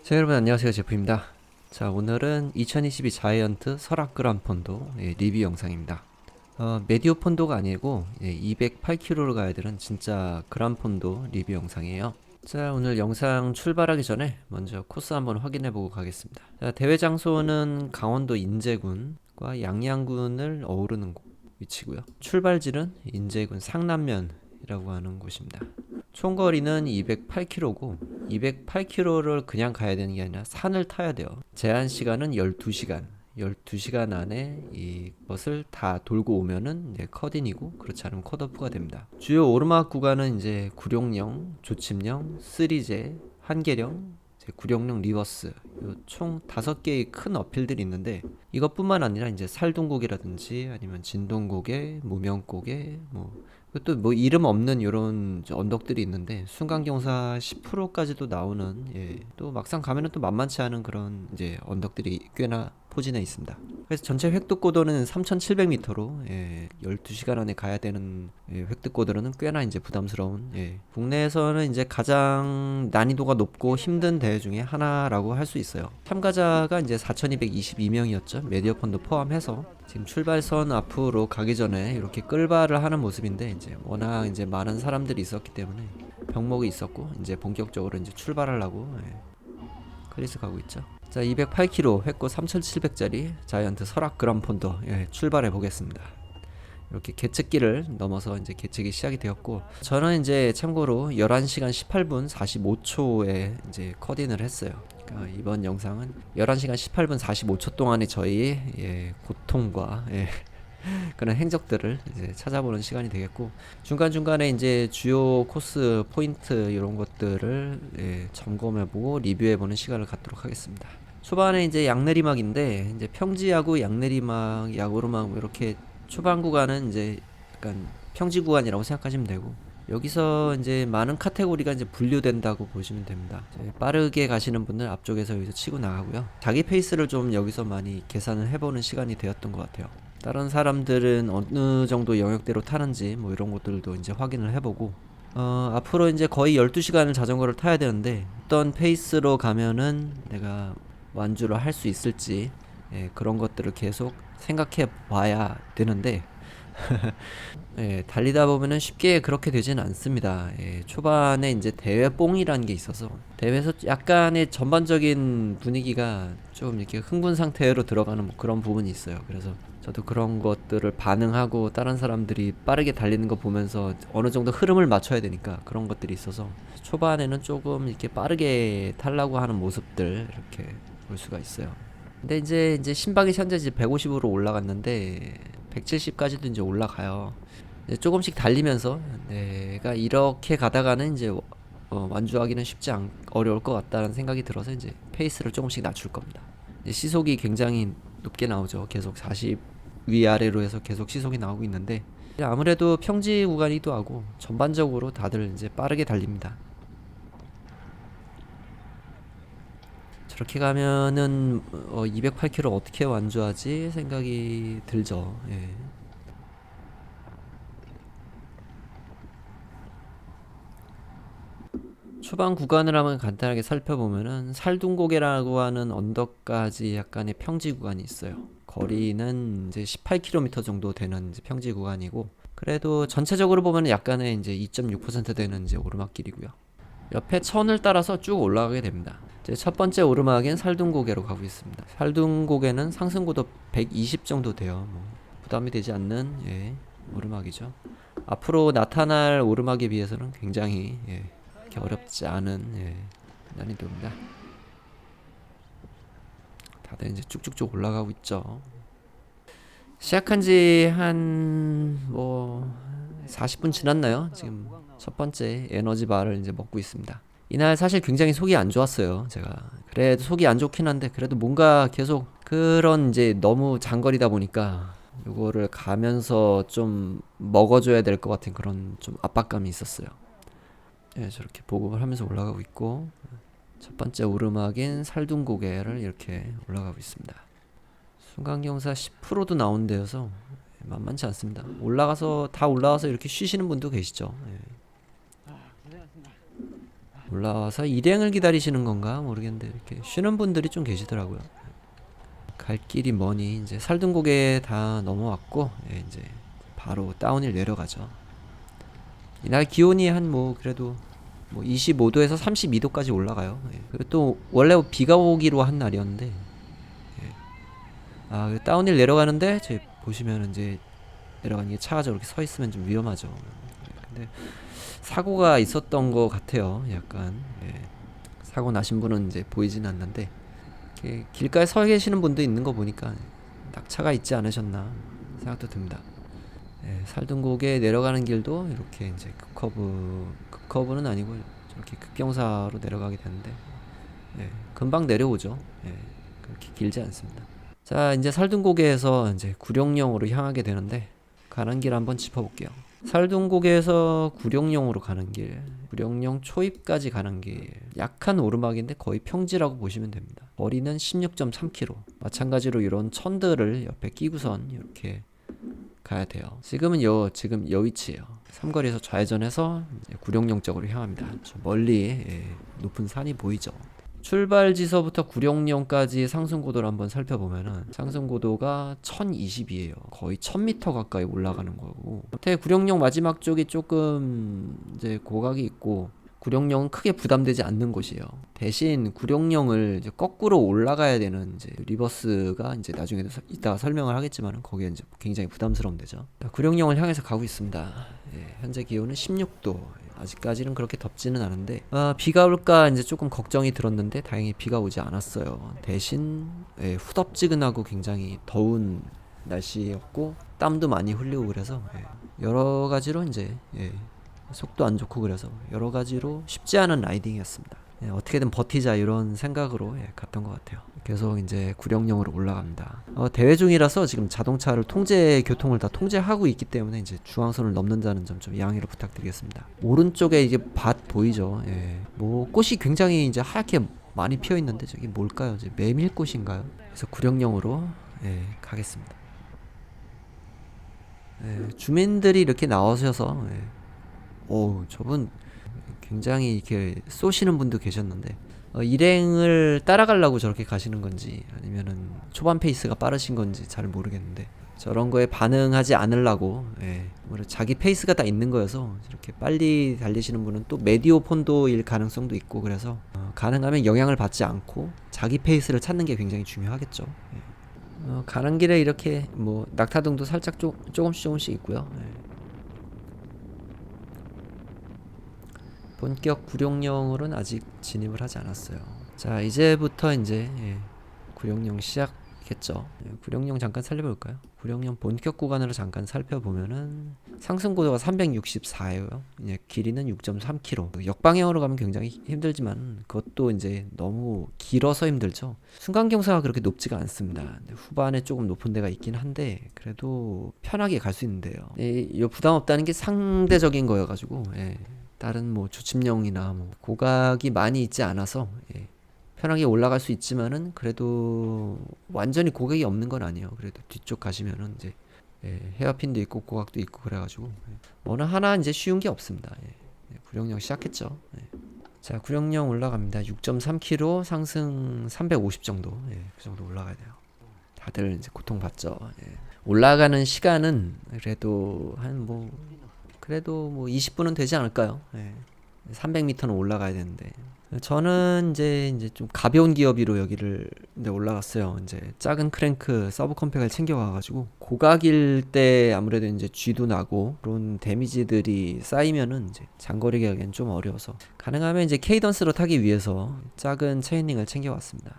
자, 여러분 안녕하세요. 제프입니다. 자, 오늘은 2022 자이언트 설악 그란폰도 리뷰 영상입니다. 메디오 폰도가 아니고 208km를 가야 되는 진짜 그란폰도 리뷰 영상이에요. 자, 오늘 영상 출발하기 전에 먼저 코스 한번 확인해 보고 가겠습니다. 자, 대회 장소는 강원도 인제군과 양양군을 어우르는 위치고요. 출발지는 인제군 상남면이라고 하는 곳입니다. 총거리는 208km고 208km를 그냥 가야 되는 게 아니라 산을 타야 돼요. 제한 시간은 12시간. 12시간 안에 이것을 다 돌고 오면은 컷인이고, 그렇지 않으면 컷오프가 됩니다. 주요 오르막 구간은 이제 구룡령, 조침령, 쓰리제, 한계령, 구룡령 리버스, 총 5개의 큰 어필들이 있는데, 이것뿐만 아니라 이제 살동고개라든지 아니면 진동고개, 무명고개, 또 뭐 이름 없는 이런 언덕들이 있는데 순간경사 10%까지도 나오는, 또 막상 가면은 또 만만치 않은 그런 이제 언덕들이 꽤나 포진해 있습니다. 그래서 전체 획득고도는 3,700m로 12시간 안에 가야 되는 획득고도로는 꽤나 이제 부담스러운, 국내에서는 이제 가장 난이도가 높고 힘든 대회 중에 하나라고 할 수 있어요. 참가자가 이제 4,222명이었죠. 메디어펀도 포함해서. 지금 출발선 앞으로 가기 전에 이렇게 끌바를 하는 모습인데, 이제 워낙 이제 많은 사람들이 있었기 때문에 병목이 있었고 이제 본격적으로 이제 출발하려고 크리스 가고 있죠. 자, 208km 획고 3,700짜리 자이언트 설악 그란폰도 출발해 보겠습니다. 이렇게 계측기를 넘어서 이제 계측이 시작이 되었고, 저는 이제 참고로 11시간 18분 45초에 이제 컷인을 했어요. 그러니까 이번 영상은 11시간 18분 45초 동안의 저희 고통과 그런 행적들을 이제 찾아보는 시간이 되겠고, 중간중간에 이제 주요 코스 포인트 이런 것들을 점검해보고 리뷰해보는 시간을 갖도록 하겠습니다. 초반에 이제 양내리막인데, 이제 평지하고 양내리막, 야오르막 이렇게 초반 구간은 이제 약간 평지 구간이라고 생각하시면 되고, 여기서 이제 많은 카테고리가 이제 분류된다고 보시면 됩니다. 빠르게 가시는 분들 앞쪽에서 여기서 치고 나가고요. 자기 페이스를 좀 여기서 많이 계산을 해보는 시간이 되었던 것 같아요. 다른 사람들은 어느 정도 영역대로 타는지 뭐 이런 것들도 이제 확인을 해보고, 앞으로 이제 거의 12시간을 자전거를 타야 되는데 어떤 페이스로 가면은 내가 완주를 할 수 있을지, 그런 것들을 계속 생각해 봐야 되는데 달리다 보면은 쉽게 그렇게 되지는 않습니다. 초반에 이제 대회 뽕이라는 게 있어서 대회에서 약간의 전반적인 분위기가 좀 이렇게 흥분 상태로 들어가는 뭐 그런 부분이 있어요. 그래서 저도 그런 것들을 반응하고 다른 사람들이 빠르게 달리는 거 보면서 어느 정도 흐름을 맞춰야 되니까 그런 것들이 있어서 초반에는 조금 이렇게 빠르게 타려고 하는 모습들 이렇게 볼 수가 있어요. 근데 이제 신박이 현재 이제 150으로 올라갔는데 170까지도 이제 올라가요. 이제 조금씩 달리면서 내가 이렇게 가다가는 이제 완주하기는 어려울 것 같다는 생각이 들어서 이제 페이스를 조금씩 낮출 겁니다. 이제 시속이 굉장히 높게 나오죠. 계속 40 위아래로 해서 계속 시속이 나오고 있는데, 아무래도 평지 구간이기도 하고 전반적으로 다들 이제 빠르게 달립니다. 저렇게 가면은 208km 어떻게 완주하지 생각이 들죠. 초반 구간을 한번 간단하게 살펴보면은 살둥고개라고 하는 언덕까지 약간의 평지 구간이 있어요. 거리는 이제 18km 정도 되는 이제 평지 구간이고, 그래도 전체적으로 보면 약간의 이제 2.6% 되는 이제 오르막길이고요. 옆에 천을 따라서 쭉 올라가게 됩니다. 이제 첫 번째 오르막엔 살둥고개로 가고 있습니다. 살둥고개는 상승고도 120 정도 돼요. 뭐 부담이 되지 않는 오르막이죠. 앞으로 나타날 오르막에 비해서는 굉장히 이렇게 어렵지 않은 난이도입니다. 다들 이제 쭉쭉쭉 올라가고 있죠. 시작한 지 한 뭐 40분 지났나요? 지금 첫 번째 에너지 바를 이제 먹고 있습니다. 이날 사실 굉장히 속이 안 좋았어요. 제가 그래도 속이 안 좋긴 한데, 그래도 뭔가 계속 그런 이제 너무 장거리다 보니까 요거를 가면서 좀 먹어줘야 될 것 같은 그런 좀 압박감이 있었어요. 저렇게 보급을 하면서 올라가고 있고, 첫 번째 오르막인 살둥고개를 이렇게 올라가고 있습니다. 순간경사 10%도 나온 데여서 만만치 않습니다. 올라가서 이렇게 쉬시는 분도 계시죠. 올라와서 일행을 기다리시는 건가 모르겠는데 이렇게 쉬는 분들이 좀 계시더라고요. 갈 길이 머니 이제 살등고개 다 넘어왔고 이제 바로 다운힐 내려가죠. 이날 기온이 한 뭐 그래도 뭐 25도에서 32도까지 올라가요. 그리고 또 원래 비가 오기로 한 날이었는데 다운힐 내려가는데 보시면 이제 내려가는 게 차가 저렇게 서 있으면 좀 위험하죠. 근데 사고가 있었던 것 같아요. 약간 사고 나신 분은 이제 보이진 않는데 길가에 서 계시는 분도 있는 거 보니까 낙차가 있지 않으셨나 생각도 듭니다. 살등고개 내려가는 길도 이렇게 이제 급커브는 아니고 저렇게 급경사로 내려가게 되는데 금방 내려오죠. 그렇게 길지 않습니다. 자, 이제 살등고개에서 이제 구룡령으로 향하게 되는데 가는 길 한번 짚어볼게요. 살등고개에서 구룡령으로 가는 길, 구룡령 초입까지 가는 길, 약한 오르막인데 거의 평지라고 보시면 됩니다. 거리는 16.3km. 마찬가지로 이런 천들을 옆에 끼고선 이렇게 가야 돼요. 지금 여 위치예요. 삼거리에서 좌회전해서 구룡령 쪽으로 향합니다. 저 멀리 높은 산이 보이죠. 출발지서부터 구룡령까지 상승고도를 한번 살펴보면은 상승고도가 1020이에요. 거의 1000m 가까이 올라가는 거고. 밑에 구룡령 마지막 쪽이 조금 이제 고각이 있고 구룡령은 크게 부담되지 않는 곳이에요. 대신 구룡령을 이제 거꾸로 올라가야 되는 이제 리버스가 이제 나중에 이따가 설명을 하겠지만 거기에 이제 굉장히 부담스러운 데죠. 구룡령을 향해서 가고 있습니다. 현재 기온은 16도. 아직까지는 그렇게 덥지는 않은데 비가 올까 이제 조금 걱정이 들었는데 다행히 비가 오지 않았어요. 대신 후덥지근하고 굉장히 더운 날씨였고 땀도 많이 흘리고 그래서 여러 가지로 이제 속도 안 좋고 그래서 여러 가지로 쉽지 않은 라이딩이었습니다. 어떻게든 버티자 이런 생각으로 갔던 것 같아요. 계속 이제 구룡령으로 올라갑니다. 대회 중이라서 지금 자동차를 교통을 다 통제하고 있기 때문에 이제 중앙선을 넘는다는 점 좀 양해를 부탁드리겠습니다. 오른쪽에 이게 밭 보이죠? 뭐 꽃이 굉장히 이제 하얗게 많이 피어 있는데 저기 뭘까요? 이제 메밀꽃인가요? 그래서 구룡령으로 가겠습니다. 주민들이 이렇게 나오셔서 저분 굉장히 이렇게 쏘시는 분도 계셨는데 일행을 따라가려고 저렇게 가시는 건지 아니면은 초반 페이스가 빠르신 건지 잘 모르겠는데 저런 거에 반응하지 않으려고 자기 페이스가 다 있는 거여서 저렇게 빨리 달리시는 분은 또 메디오 폰도일 가능성도 있고 그래서 가능하면 영향을 받지 않고 자기 페이스를 찾는 게 굉장히 중요하겠죠. 가는 길에 이렇게 뭐 낙타등도 살짝 조금씩 있고요. 본격 구룡령으로는 아직 진입을 하지 않았어요. 자, 이제부터 이제 구룡령 시작했죠. 구룡령 잠깐 살펴볼까요? 구룡령 본격 구간으로 잠깐 살펴보면은 상승고도가 364예요. 길이는 6.3km. 역방향으로 가면 굉장히 힘들지만 그것도 이제 너무 길어서 힘들죠. 순간경사가 그렇게 높지가 않습니다. 후반에 조금 높은 데가 있긴 한데 그래도 편하게 갈 수 있는데요. 이 부담 없다는 게 상대적인 거여가지고 다른 뭐 조침령이나 뭐 고각이 많이 있지 않아서 편하게 올라갈 수 있지만은 그래도 완전히 고각이 없는 건 아니에요. 그래도 뒤쪽 가시면은 이제 헤어핀도 있고 고각도 있고 그래가지고 어느 하나 이제 쉬운 게 없습니다. 구룡령 시작했죠. 자, 구룡령 올라갑니다. 6.3km 상승 350 정도. 그 정도 올라가야 돼요. 다들 이제 고통받죠. 올라가는 시간은 그래도 그래도 뭐 20분은 되지 않을까요? 300m는 올라가야 되는데 저는 이제 좀 가벼운 기어비로 여기를 올라갔어요. 이제 작은 크랭크 서브 컴팩을 챙겨가가지고 고각일 때 아무래도 이제 쥐도 나고 그런 데미지들이 쌓이면은 이제 장거리 가기엔 좀 어려워서 가능하면 이제 케이던스로 타기 위해서 작은 체인링을 챙겨왔습니다.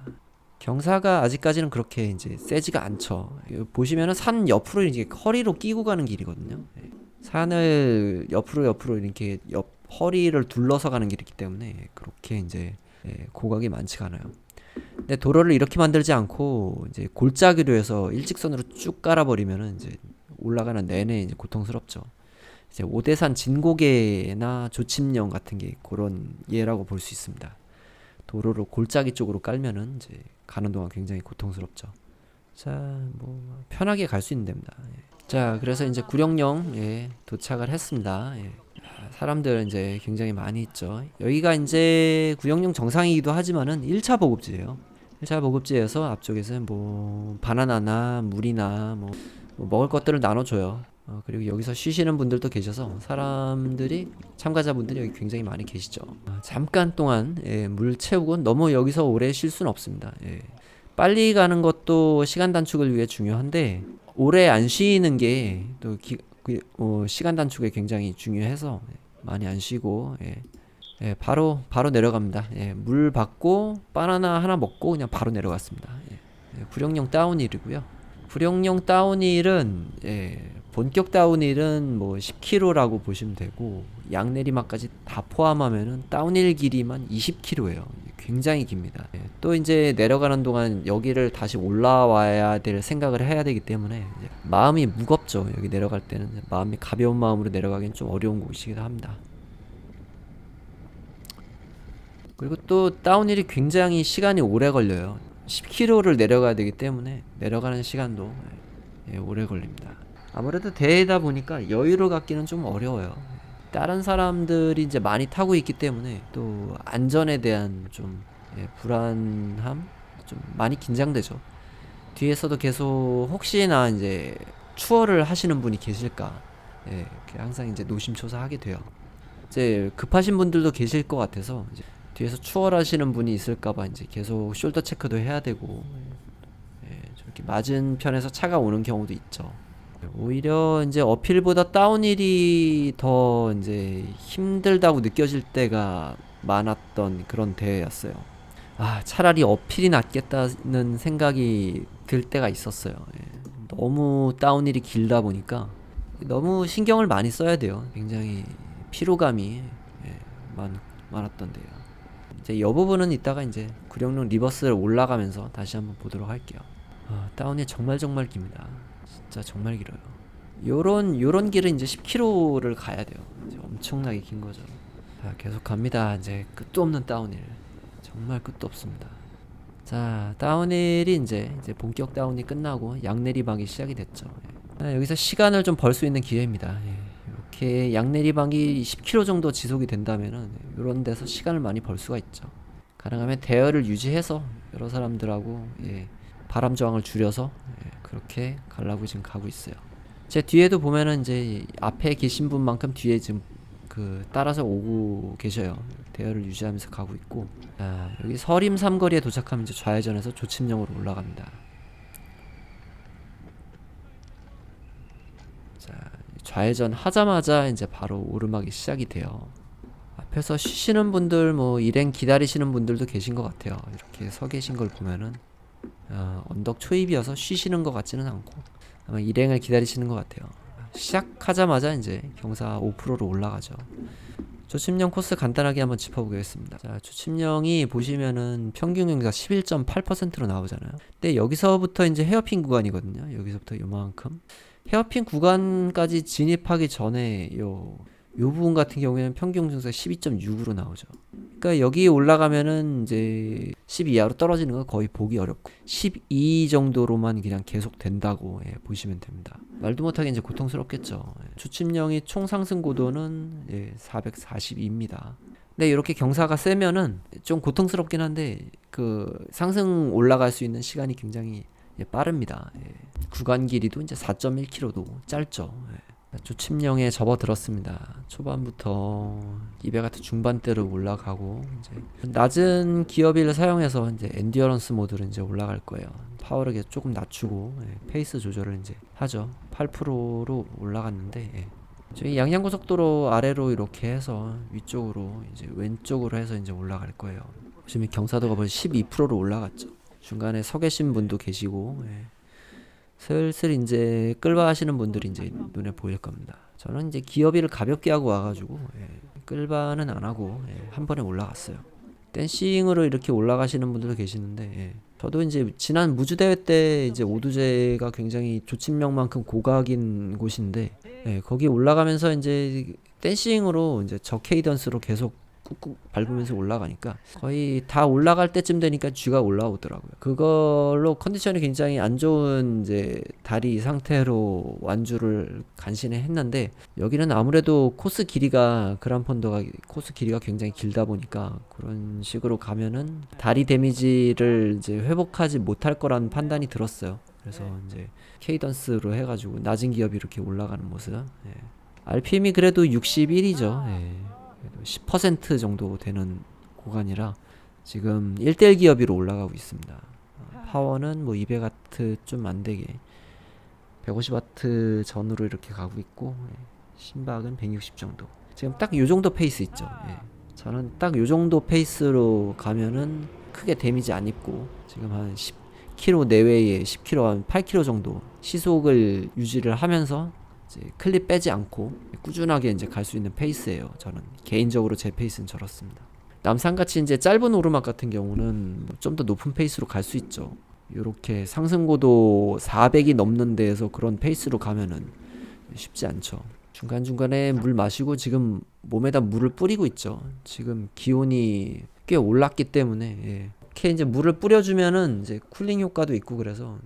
경사가 아직까지는 그렇게 이제 세지가 않죠. 보시면은 산 옆으로 이제 허리로 끼고 가는 길이거든요. 산을 옆으로 이렇게 허리를 둘러서 가는 길이기 때문에 그렇게 이제 고각이 많지가 않아요. 근데 도로를 이렇게 만들지 않고 이제 골짜기로 해서 일직선으로 쭉 깔아버리면은 이제 올라가는 내내 이제 고통스럽죠. 이제 오대산 진고개나 조침령 같은 게 그런 예라고 볼 수 있습니다. 도로를 골짜기 쪽으로 깔면은 이제 가는 동안 굉장히 고통스럽죠. 자, 뭐 편하게 갈 수 있는 데입니다. 예. 자, 그래서 이제 구령령 도착을 했습니다. 예. 사람들 이제 굉장히 많이 있죠. 여기가 이제 구령령 정상이기도 하지만은 1차 보급지예요. 1차 보급지에서 앞쪽에서 뭐 바나나나 물이나 뭐 먹을 것들을 나눠줘요. 그리고 여기서 쉬시는 분들도 계셔서 사람들이 참가자분들이 여기 굉장히 많이 계시죠. 잠깐 동안 물 채우고 너무 여기서 오래 쉴 수는 없습니다. 빨리 가는 것도 시간 단축을 위해 중요한데 오래 안 쉬는 게 또 시간 단축에 굉장히 중요해서 많이 안 쉬고 바로 내려갑니다. 물 받고 바나나 하나 먹고 그냥 바로 내려갔습니다. 구령령 다운힐이고요. 구령령 다운힐은 본격 다운힐은 뭐 10km라고 보시면 되고 양내리막까지 다 포함하면은 다운힐 길이만 20km예요. 굉장히 깁니다. 또 이제 내려가는 동안 여기를 다시 올라와야 될 생각을 해야 되기 때문에 마음이 무겁죠. 여기 내려갈 때는 마음이 가벼운 마음으로 내려가기는 좀 어려운 곳이기도 합니다. 그리고 또 다운힐이 굉장히 시간이 오래 걸려요. 10km를 내려가야 되기 때문에 내려가는 시간도 오래 걸립니다. 아무래도 대회다 보니까 여유를 갖기는 좀 어려워요. 다른 사람들이 이제 많이 타고 있기 때문에 또 안전에 대한 좀 불안함, 좀 많이 긴장되죠. 뒤에서도 계속 혹시나 이제 추월을 하시는 분이 계실까, 항상 이제 노심초사하게 돼요. 이제 급하신 분들도 계실 것 같아서 이제 뒤에서 추월하시는 분이 있을까봐 이제 계속 숄더 체크도 해야 되고, 저렇게 맞은 편에서 차가 오는 경우도 있죠. 오히려 이제 어필보다 다운힐이 더 이제 힘들다고 느껴질 때가 많았던 그런 대회였어요. 차라리 어필이 낫겠다는 생각이 들 때가 있었어요. 너무 다운힐이 길다 보니까 너무 신경을 많이 써야 돼요. 굉장히 피로감이 많았던데요. 이제 이 부분은 이따가 이제 구령령 리버스를 올라가면서 다시 한번 보도록 할게요. 다운힐 정말 깁니다. 진짜 정말 길어요. 요런 길은 이제 10km를 가야 돼요. 이제 엄청나게 긴 거죠. 자, 계속 갑니다. 이제 끝도 없는 다운힐. 정말 끝도 없습니다. 자, 다운힐이 이제 본격 다운이 끝나고 양내리막이 시작이 됐죠. 여기서 시간을 좀 벌 수 있는 기회입니다. 이렇게 양내리막이 10km 정도 지속이 된다면은 이런 데서 시간을 많이 벌 수가 있죠. 가능하면 대열을 유지해서 여러 사람들하고 바람 저항을 줄여서 그렇게 가려고 지금 가고 있어요. 제 뒤에도 보면은 이제 앞에 계신 분만큼 뒤에 지금 따라서 오고 계셔요. 대열을 유지하면서 가고 있고, 여기 서림 삼거리에 도착하면 이제 좌회전해서 조침령으로 올라갑니다. 자, 좌회전 하자마자 이제 바로 오르막이 시작이 돼요. 앞에서 쉬시는 분들, 뭐 일행 기다리시는 분들도 계신 것 같아요. 이렇게 서 계신 걸 보면은 언덕 초입이어서 쉬시는 것 같지는 않고 아마 일행을 기다리시는 것 같아요. 시작하자마자 이제 경사 5%로 올라가죠. 조침령 코스 간단하게 한번 짚어보겠습니다. 자, 조침령이 보시면은 평균 경사 11.8%로 나오잖아요. 근데 여기서부터 이제 헤어핀 구간이거든요. 여기서부터 요만큼. 헤어핀 구간까지 진입하기 전에 요 부분 같은 경우에는 평균 경사 12.6으로 나오죠. 그러니까 여기 올라가면은 이제 10 이하로 떨어지는 거 거의 보기 어렵고 12 정도로만 그냥 계속 된다고 보시면 됩니다. 말도 못하게 이제 고통스럽겠죠. 조침령이 총 상승 고도는 442입니다. 근데 이렇게 경사가 세면은 좀 고통스럽긴 한데 상승 올라갈 수 있는 시간이 굉장히 빠릅니다. 구간 길이도 이제 4.1km도 짧죠. 조침령에 접어들었습니다. 초반부터 200W 중반대로 올라가고 이제 낮은 기어비를 사용해서 이제 엔듀어런스 모드로 이제 올라갈 거예요. 파워를 조금 낮추고 페이스 조절을 이제 하죠. 8%로 올라갔는데 저희 양양고속도로 아래로 이렇게 해서 위쪽으로 이제 왼쪽으로 해서 이제 올라갈 거예요. 보시면 경사도가 벌써 12%로 올라갔죠. 중간에 서 계신 분도 계시고 슬슬 이제 끌바 하시는 분들이 이제 눈에 보일 겁니다. 저는 이제 기어비를 가볍게 하고 와가지고 끌바는 안 하고 한 번에 올라갔어요. 댄싱으로 이렇게 올라가시는 분들도 계시는데 저도 이제 지난 무주대회 때 이제 오두제가 굉장히 조침령만큼 고각인 곳인데 거기 올라가면서 이제 댄싱으로 이제 저 케이던스로 계속 꾹꾹 밟으면서 올라가니까 거의 다 올라갈 때쯤 되니까 G가 올라오더라고요. 그걸로 컨디션이 굉장히 안 좋은 이제 다리 상태로 완주를 간신히 했는데, 여기는 아무래도 코스 길이가 그란폰도가 코스 길이가 굉장히 길다 보니까 그런 식으로 가면은 다리 데미지를 이제 회복하지 못할 거라는 판단이 들었어요. 그래서 이제 케이던스로 해가지고 낮은 기업이 이렇게 올라가는 모습. 예. RPM이 그래도 61이죠. 예. 10% 정도 되는 구간이라 지금 1대1 기업으로 올라가고 있습니다. 파워는 뭐 200W 좀 안되게 150W 전으로 이렇게 가고 있고, 심박은 160 정도. 지금 딱 요정도 페이스 있죠. 예. 저는 딱 요정도 페이스로 가면은 크게 데미지 안 입고 지금 한 10km 내외에 10km 한 8km 정도 시속을 유지를 하면서 이제 클립 빼지 않고 꾸준하게 이제 갈 수 있는 페이스예요. 저는 개인적으로 제 페이스는 저렇습니다. 남산같이 이제 짧은 오르막 같은 경우는 좀 더 높은 페이스로 갈 수 있죠. 요렇게 상승고도 400이 넘는 데에서 그런 페이스로 가면은 쉽지 않죠. 중간중간에 물 마시고 지금 몸에다 물을 뿌리고 있죠. 지금 기온이 꽤 올랐기 때문에, 예. 이렇게 이제 물을 뿌려주면은 이제 쿨링 효과도 있고 그래서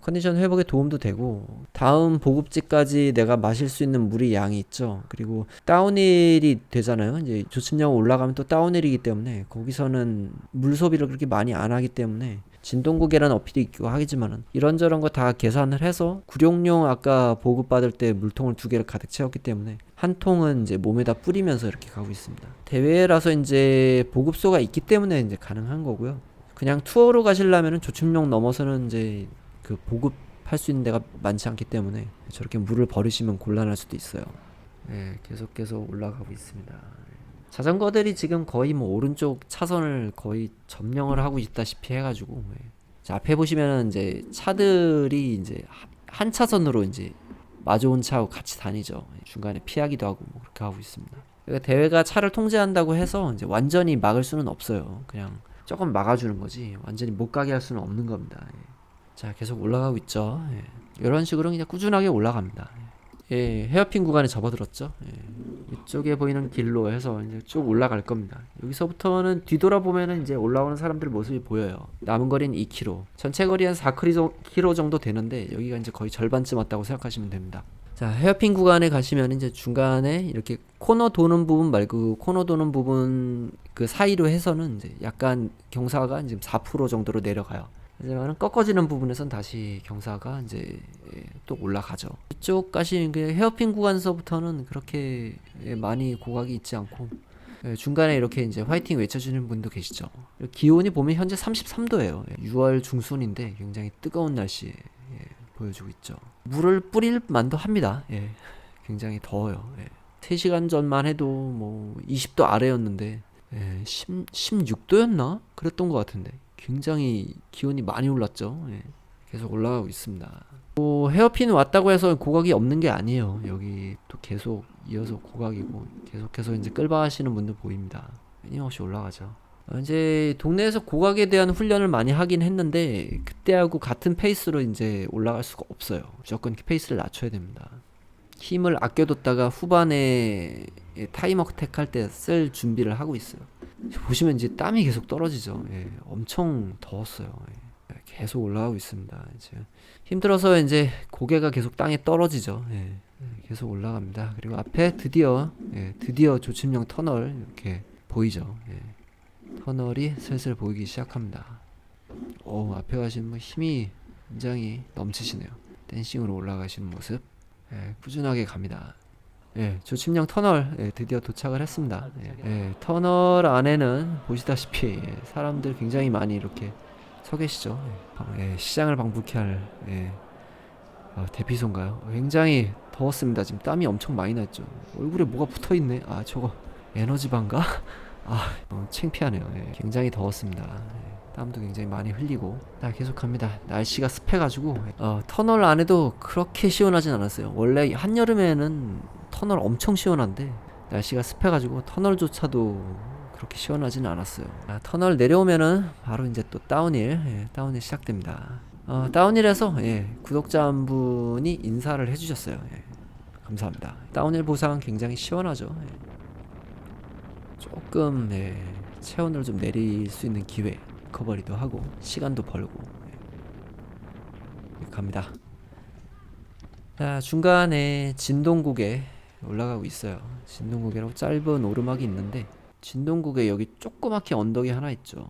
컨디션 회복에 도움도 되고, 다음 보급지까지 내가 마실 수 있는 물의 양이 있죠. 그리고 다운힐이 되잖아요. 이제 조침량 올라가면 또 다운힐이기 때문에 거기서는 물 소비를 그렇게 많이 안 하기 때문에 진동고 계란 어필이 있고 하겠지만은 이런저런 거 다 계산을 해서 구룡용 아까 보급받을 때 물통을 2개를 가득 채웠기 때문에 한 통은 이제 몸에다 뿌리면서 이렇게 가고 있습니다. 대회라서 이제 보급소가 있기 때문에 이제 가능한 거고요. 그냥 투어로 가시려면은 조침용 넘어서는 이제 그 보급할 수 있는 데가 많지 않기 때문에 저렇게 물을 버리시면 곤란할 수도 있어요. 네, 계속해서 올라가고 있습니다. 자전거들이 지금 거의 뭐 오른쪽 차선을 거의 점령을 하고 있다시피 해가지고, 자, 앞에 보시면은 이제 차들이 이제 한 차선으로 이제 마주온 차하고 같이 다니죠. 중간에 피하기도 하고 뭐 그렇게 하고 있습니다. 그러니까 대회가 차를 통제한다고 해서 이제 완전히 막을 수는 없어요. 그냥 조금 막아주는 거지 완전히 못 가게 할 수는 없는 겁니다. 자, 계속 올라가고 있죠. 이런 식으로 그냥 꾸준하게 올라갑니다. 헤어핀 구간에 접어들었죠. 이쪽에 보이는 길로 해서 이제 쭉 올라갈 겁니다. 여기서부터는 뒤돌아보면은 이제 올라오는 사람들 모습이 보여요. 남은 거리는 2km. 전체 거리 한 4km 정도 되는데 여기가 이제 거의 절반쯤 왔다고 생각하시면 됩니다. 자, 헤어핀 구간에 가시면 이제 중간에 이렇게 코너 도는 부분 말고 코너 도는 부분 그 사이로 해서는 이제 약간 경사가 지금 4% 정도로 내려가요. 하지만 꺾어지는 부분에선 다시 경사가 이제 또 올라가죠. 이쪽 가시는 그 헤어핀 구간서부터는 그렇게 많이 고각이 있지 않고, 중간에 이렇게 이제 화이팅 외쳐주는 분도 계시죠. 기온이 보면 현재 33도예요. 6월 중순인데 굉장히 뜨거운 날씨 보여주고 있죠. 물을 뿌릴 만도 합니다. 굉장히 더워요. 3시간 전만 해도 뭐 20도 아래였는데 16도였나? 그랬던 것 같은데 굉장히 기온이 많이 올랐죠. 계속 올라가고 있습니다. 또 헤어핀 왔다고 해서 고각이 없는 게 아니에요. 여기 또 계속 이어서 고각이고 계속해서 이제 끌바하시는 분들 보입니다. 끊임없이 올라가죠. 이제 동네에서 고각에 대한 훈련을 많이 하긴 했는데 그때하고 같은 페이스로 이제 올라갈 수가 없어요. 무조건 페이스를 낮춰야 됩니다. 힘을 아껴뒀다가 후반에 타임어택 할 때 쓸 준비를 하고 있어요. 보시면 이제 땀이 계속 떨어지죠. 엄청 더웠어요. 계속 올라가고 있습니다. 이제 힘들어서 이제 고개가 계속 땅에 떨어지죠. 계속 올라갑니다. 그리고 앞에 드디어 조침령 터널 이렇게 보이죠. 터널이 슬슬 보이기 시작합니다. 앞에 가시는 분 힘이 굉장히 넘치시네요. 댄싱으로 올라가시는 모습. 꾸준하게 갑니다. 조침령 터널 드디어 도착을 했습니다. 터널 안에는 보시다시피 사람들 굉장히 많이 이렇게 서 계시죠. 시장을 방북해 할 대피소인가요? 굉장히 더웠습니다. 지금 땀이 엄청 많이 났죠. 얼굴에 뭐가 붙어있네. 저거 에너지바인가? 창피하네요. 굉장히 더웠습니다. 땀도 굉장히 많이 흘리고. 자, 계속 갑니다. 날씨가 습해가지고 터널 안에도 그렇게 시원하진 않았어요. 원래 한여름에는 터널 엄청 시원한데 날씨가 습해가지고 터널조차도 그렇게 시원하진 않았어요. 터널 내려오면은 바로 이제 또 다운힐 시작됩니다. 다운힐에서 구독자 한 분이 인사를 해주셨어요. 감사합니다. 다운힐 보상 굉장히 시원하죠. 조금 체온을 좀 내릴 수 있는 기회 커버리도 하고 시간도 벌고 갑니다. 자, 중간에 진동국에 올라가고 있어요. 진동국이라고 짧은 오르막이 있는데 진동국에 여기 조그맣게 언덕이 하나 있죠.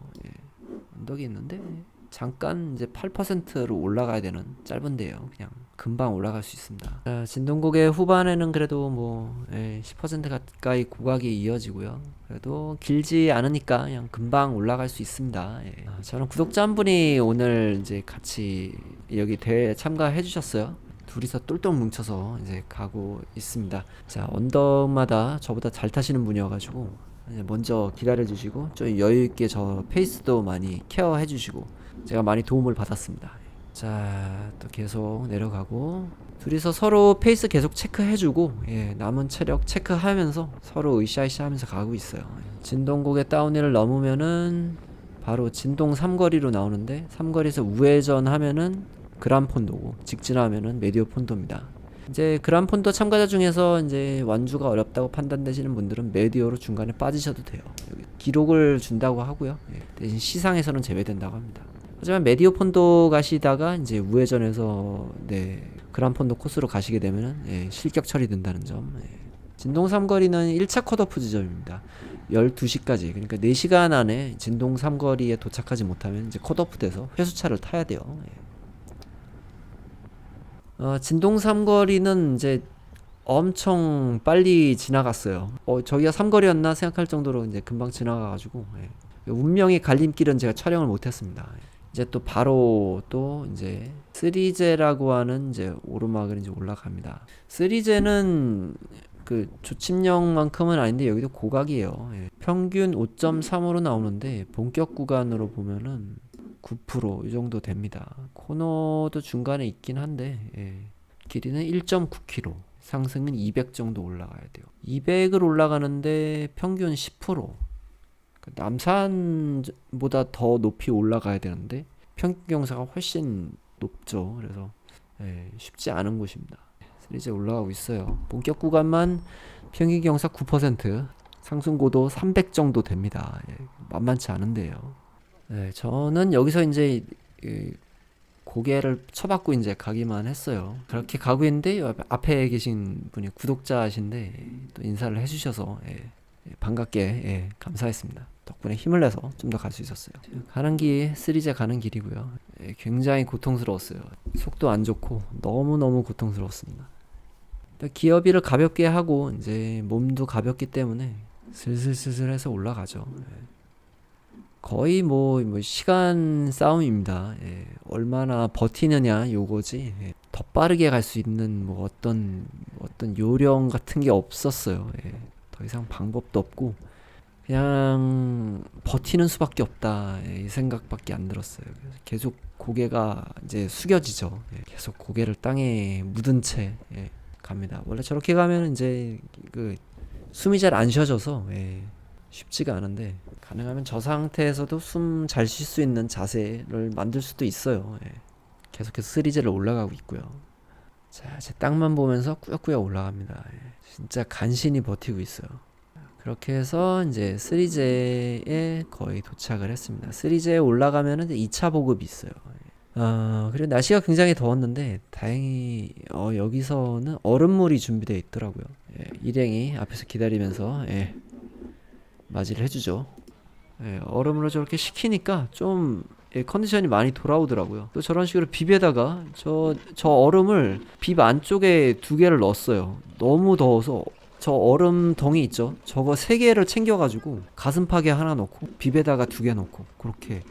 언덕이 있는데 잠깐 이제 8%로 올라가야 되는 짧은데요. 그냥 금방 올라갈 수 있습니다. 자, 진동국의 후반에는 그래도 뭐 10% 가까이 고각이 이어지고요. 그래도 길지 않으니까 그냥 금방 올라갈 수 있습니다. 저는 구독자 한 분이 오늘 이제 같이 여기 대회에 참가해 주셨어요. 둘이서 똘똘 뭉쳐서 이제 가고 있습니다. 자, 언덕마다 저보다 잘 타시는 분이어가지고 먼저 기다려주시고 좀 여유있게 저 페이스도 많이 케어해주시고 제가 많이 도움을 받았습니다. 자, 또 계속 내려가고 둘이서 서로 페이스 계속 체크해주고 남은 체력 체크하면서 서로 으쌰으쌰 하면서 가고 있어요. 진동곡의 다운힐을 넘으면은 바로 진동 삼거리로 나오는데 삼거리에서 우회전 하면은 그란폰도고 직진하면은 메디오 폰도입니다. 이제 그란폰도 참가자 중에서 이제 완주가 어렵다고 판단되시는 분들은 메디오로 중간에 빠지셔도 돼요. 여기 기록을 준다고 하고요. 대신 시상에서는 제외된다고 합니다. 하지만 메디오 폰도 가시다가 이제 우회전해서 그란폰도 코스로 가시게 되면은 실격 처리된다는 점. 진동 삼거리는 1차 컷오프 지점입니다. 12시까지 그러니까 4시간 안에 진동 삼거리에 도착하지 못하면 이제 컷오프 돼서 회수차를 타야 돼요. 진동 삼거리는 이제 엄청 빨리 지나갔어요. 저기가 삼거리였나 생각할 정도로 이제 금방 지나가가지고 운명의 갈림길은 제가 촬영을 못했습니다. 이제 또 바로 또 이제 3제라고 하는 이제 오르막을 이제 올라갑니다. 3제는 그 조침역만큼은 아닌데 여기도 고각이에요. 평균 5.3으로 나오는데 본격 구간으로 보면은 9%이 정도 됩니다. 코너도 중간에 있긴 한데 길이는 1.9km, 상승은 200 정도 올라가야 돼요. 200을 올라가는데 평균 10%. 남산보다 더 높이 올라가야 되는데 평균 경사가 훨씬 높죠. 그래서 쉽지 않은 곳입니다. 이제 올라가고 있어요. 본격 구간만 평균 경사 9%, 상승고도 300 정도 됩니다. 만만치 않은데요. 저는 여기서 이제 고개를 쳐받고 이제 가기만 했어요. 그렇게 가고 있는데 앞에 계신 분이 구독자신데 또 인사를 해주셔서 반갑게 감사했습니다. 덕분에 힘을 내서 좀 더 갈 수 있었어요. 가는 길 3제 가는 길이고요. 굉장히 고통스러웠어요. 속도 안 좋고 너무너무 고통스러웠습니다. 기어비를 가볍게 하고 이제 몸도 가볍기 때문에 슬슬슬슬 해서 올라가죠. 거의 뭐 시간 싸움입니다. 얼마나 버티느냐 요거지. 더 빠르게 갈 수 있는 뭐 어떤 요령 같은 게 없었어요. 더 이상 방법도 없고 그냥 버티는 수밖에 없다. 이 생각밖에 안 들었어요. 그래서 계속 고개가 이제 숙여지죠. 계속 고개를 땅에 묻은 채 갑니다. 원래 저렇게 가면 이제 그 숨이 잘 안 쉬어져서 쉽지가 않은데 가능하면 저 상태에서도 숨 잘 쉴 수 있는 자세를 만들 수도 있어요. 계속해서 3제를 올라가고 있고요. 자, 제 땅만 보면서 꾸역꾸역 올라갑니다. 진짜 간신히 버티고 있어요. 그렇게 해서 이제 3제에 거의 도착을 했습니다. 3제에 올라가면은 2차 보급이 있어요. 그리고 날씨가 굉장히 더웠는데 다행히 여기서는 얼음물이 준비되어 있더라고요. 일행이 앞에서 기다리면서 맞이를 해주죠. 얼음으로 저렇게 식히니까 좀 컨디션이 많이 돌아오더라고요. 또 저런 식으로 빕에다가 저 얼음을 빕 안쪽에 2개를 넣었어요. 너무 더워서 저 얼음덩이 있죠? 저거 3개를 챙겨가지고 가슴팍에 하나 넣고 빕에다가 2개 넣고 그렇게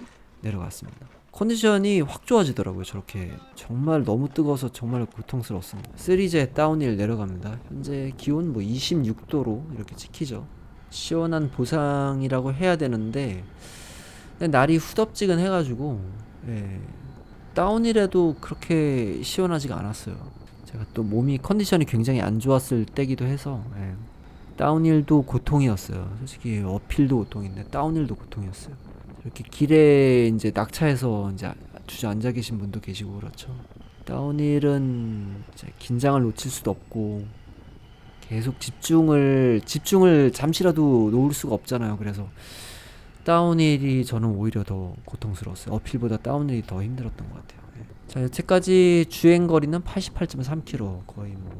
내려갔습니다. 컨디션이 확 좋아지더라고요. 저렇게 정말 너무 뜨거워서 정말 고통스러웠습니다. 3제 다운힐 내려갑니다. 현재 기온 뭐 26도로 이렇게 찍히죠. 시원한 보상이라고 해야 되는데 날이 후덥지근해가지고 다운힐에도 그렇게 시원하지가 않았어요. 제가 또 몸이 컨디션이 굉장히 안 좋았을 때기도 해서 다운힐도 고통이었어요. 솔직히 어필도 고통인데 다운힐도 고통이었어요. 이렇게 길에 이제 낙차해서 이제 주저앉아 계신 분도 계시고 그렇죠. 다운힐은 이제 긴장을 놓칠 수도 없고 계속 집중을 잠시라도 놓을 수가 없잖아요. 그래서 다운힐이 저는 오히려 더 고통스러웠어요. 어필보다 다운힐이 더 힘들었던 것 같아요. 예. 자, 여태까지 주행 거리는 88.3km, 거의 뭐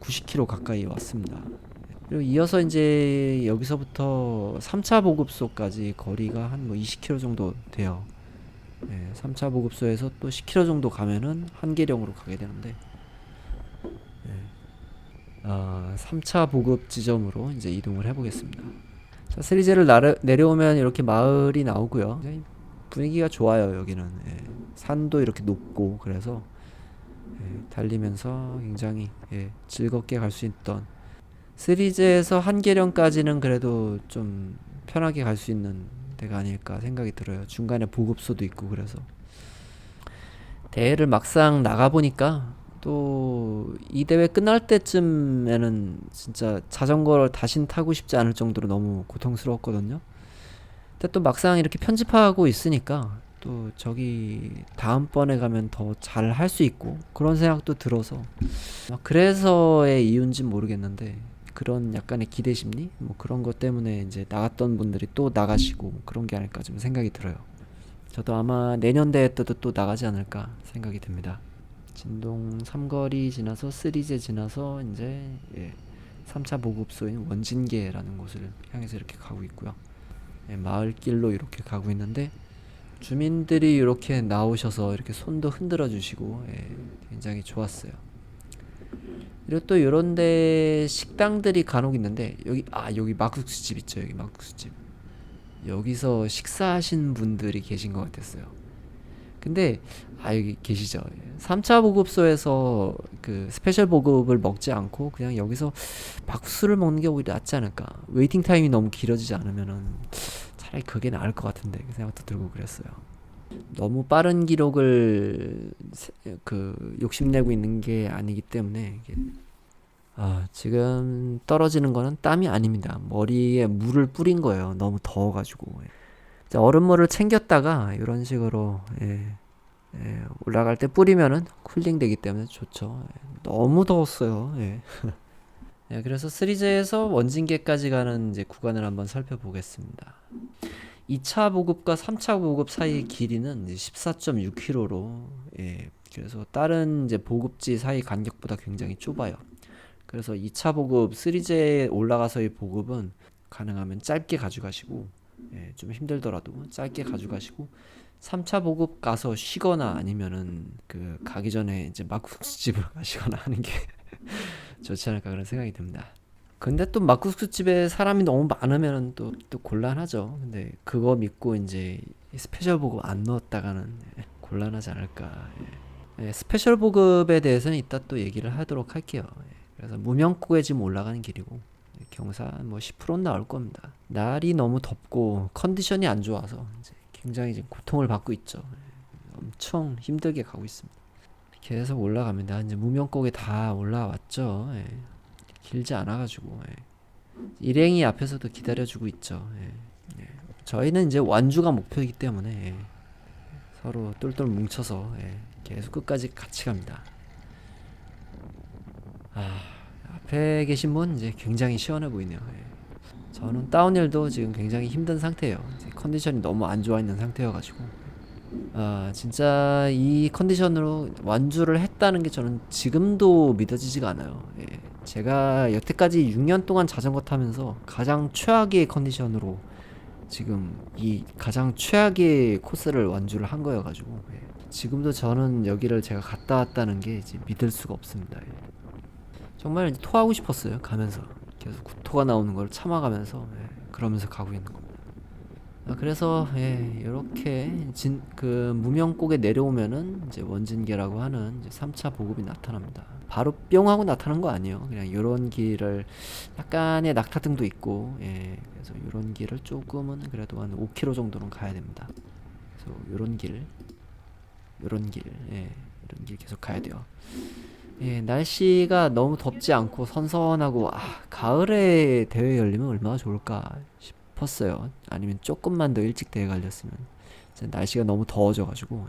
90km 가까이 왔습니다. 그리고 이어서 이제 여기서부터 3차 보급소까지 거리가 한 뭐 20km 정도 돼요. 예, 3차 보급소에서 또 10km 정도 가면은 한계령으로 가게 되는데, 3차 보급 지점으로 이제 이동을 해보겠습니다. 자, 세리제를 내려오면 이렇게 마을이 나오고요. 분위기가 좋아요. 여기는 산도 이렇게 높고 그래서 달리면서 굉장히 즐겁게 갈 수 있던, 시리즈에서 한계령까지는 그래도 좀 편하게 갈 수 있는 데가 아닐까 생각이 들어요. 중간에 보급소도 있고 그래서. 대회를 막상 나가보니까 또 이 대회 끝날 때쯤에는 진짜 자전거를 다신 타고 싶지 않을 정도로 너무 고통스러웠거든요. 근데 또 막상 이렇게 편집하고 있으니까 또 저기 다음번에 가면 더 잘 할 수 있고 그런 생각도 들어서, 그래서의 이유인진 모르겠는데 그런 약간의 기대 심리 뭐 그런 것 때문에 이제 나갔던 분들이 또 나가시고 그런 게 아닐까 좀 생각이 들어요. 저도 아마 내년 대회 때도 또 나가지 않을까 생각이 듭니다. 진동 삼거리 지나서 쓰리제 지나서 이제 3차 보급소인 원진계라는 곳을 향해서 이렇게 가고 있고요. 마을길로 이렇게 가고 있는데 주민들이 이렇게 나오셔서 이렇게 손도 흔들어 주시고 굉장히 좋았어요. 그리고 또 요런데 식당들이 간혹 있는데 여기 막국수집 있죠. 여기 막국수집. 여기서 식사하신 분들이 계신 것 같았어요. 근데 여기 계시죠. 3차 보급소에서 그 스페셜 보급을 먹지 않고 그냥 여기서 막국수를 먹는 게 오히려 낫지 않을까. 웨이팅 타임이 너무 길어지지 않으면은 차라리 그게 나을 것 같은데 그 생각도 들고 그랬어요. 너무 빠른 기록을 욕심내고 있는 게 아니기 때문에 지금 떨어지는 거는 땀이 아닙니다. 머리에 물을 뿌린 거예요. 너무 더워가지고. 얼음물을 챙겼다가 이런 식으로 올라갈 때 뿌리면은 쿨링 되기 때문에 좋죠. 너무 더웠어요. 그래서 3제에서 원진계까지 가는 이제 구간을 한번 살펴보겠습니다. 2차 보급과 3차 보급 사이의 길이는 14.6km로, 그래서 다른 이제 보급지 사이 간격보다 굉장히 좁아요. 그래서 2차 보급 3제에 올라가서의 보급은 가능하면 짧게 가져가시고, 좀 힘들더라도 짧게 가져가시고, 3차 보급 가서 쉬거나 아니면은 가기 전에 이제 막국수집을 가시거나 하는 게 좋지 않을까 그런 생각이 듭니다. 근데 또 막국수집에 사람이 너무 많으면 또 곤란하죠. 근데 그거 믿고 이제 스페셜 보급 안 넣었다가는 곤란하지 않을까. 스페셜 보급에 대해서는 이따 또 얘기를 하도록 할게요. 그래서 무명고에 지금 올라가는 길이고 경사 뭐 10%는 나올 겁니다. 날이 너무 덥고 컨디션이 안 좋아서 이제 굉장히 지금 고통을 받고 있죠. 엄청 힘들게 가고 있습니다. 계속 올라갑니다. 이제 무명고에 다 올라왔죠. 길지 않아가지고 일행이 앞에서도 기다려주고 있죠. 저희는 이제 완주가 목표이기 때문에 서로 똘똘 뭉쳐서 계속 끝까지 같이 갑니다. 앞에 계신 분 이제 굉장히 시원해 보이네요. 저는 다운힐도 지금 굉장히 힘든 상태예요. 컨디션이 너무 안 좋아 있는 상태여가지고 진짜 이 컨디션으로 완주를 했다는 게 저는 지금도 믿어지지가 않아요. 제가 여태까지 6년 동안 자전거 타면서 가장 최악의 컨디션으로 지금 이 가장 최악의 코스를 완주를 한 거여가지고 지금도 저는 여기를 제가 갔다 왔다는 게 이제 믿을 수가 없습니다. 정말 토하고 싶었어요. 가면서 계속 구토가 나오는 걸 참아가면서 그러면서 가고 있는 겁니다. 그래서 이렇게 무명곡에 내려오면은 이제 원진계라고 하는 이제 3차 보급이 나타납니다. 바로 뿅 하고 나타난 거 아니에요. 그냥 요런 길을 약간의 낙타등도 있고 그래서 요런 길을 조금은 그래도 한 5km 정도는 가야 됩니다. 그래서 요런 길 이런 길 계속 가야 돼요. 날씨가 너무 덥지 않고 선선하고 가을에 대회 열리면 얼마나 좋을까 싶었어요. 아니면 조금만 더 일찍 대회 열렸으면. 날씨가 너무 더워져가지고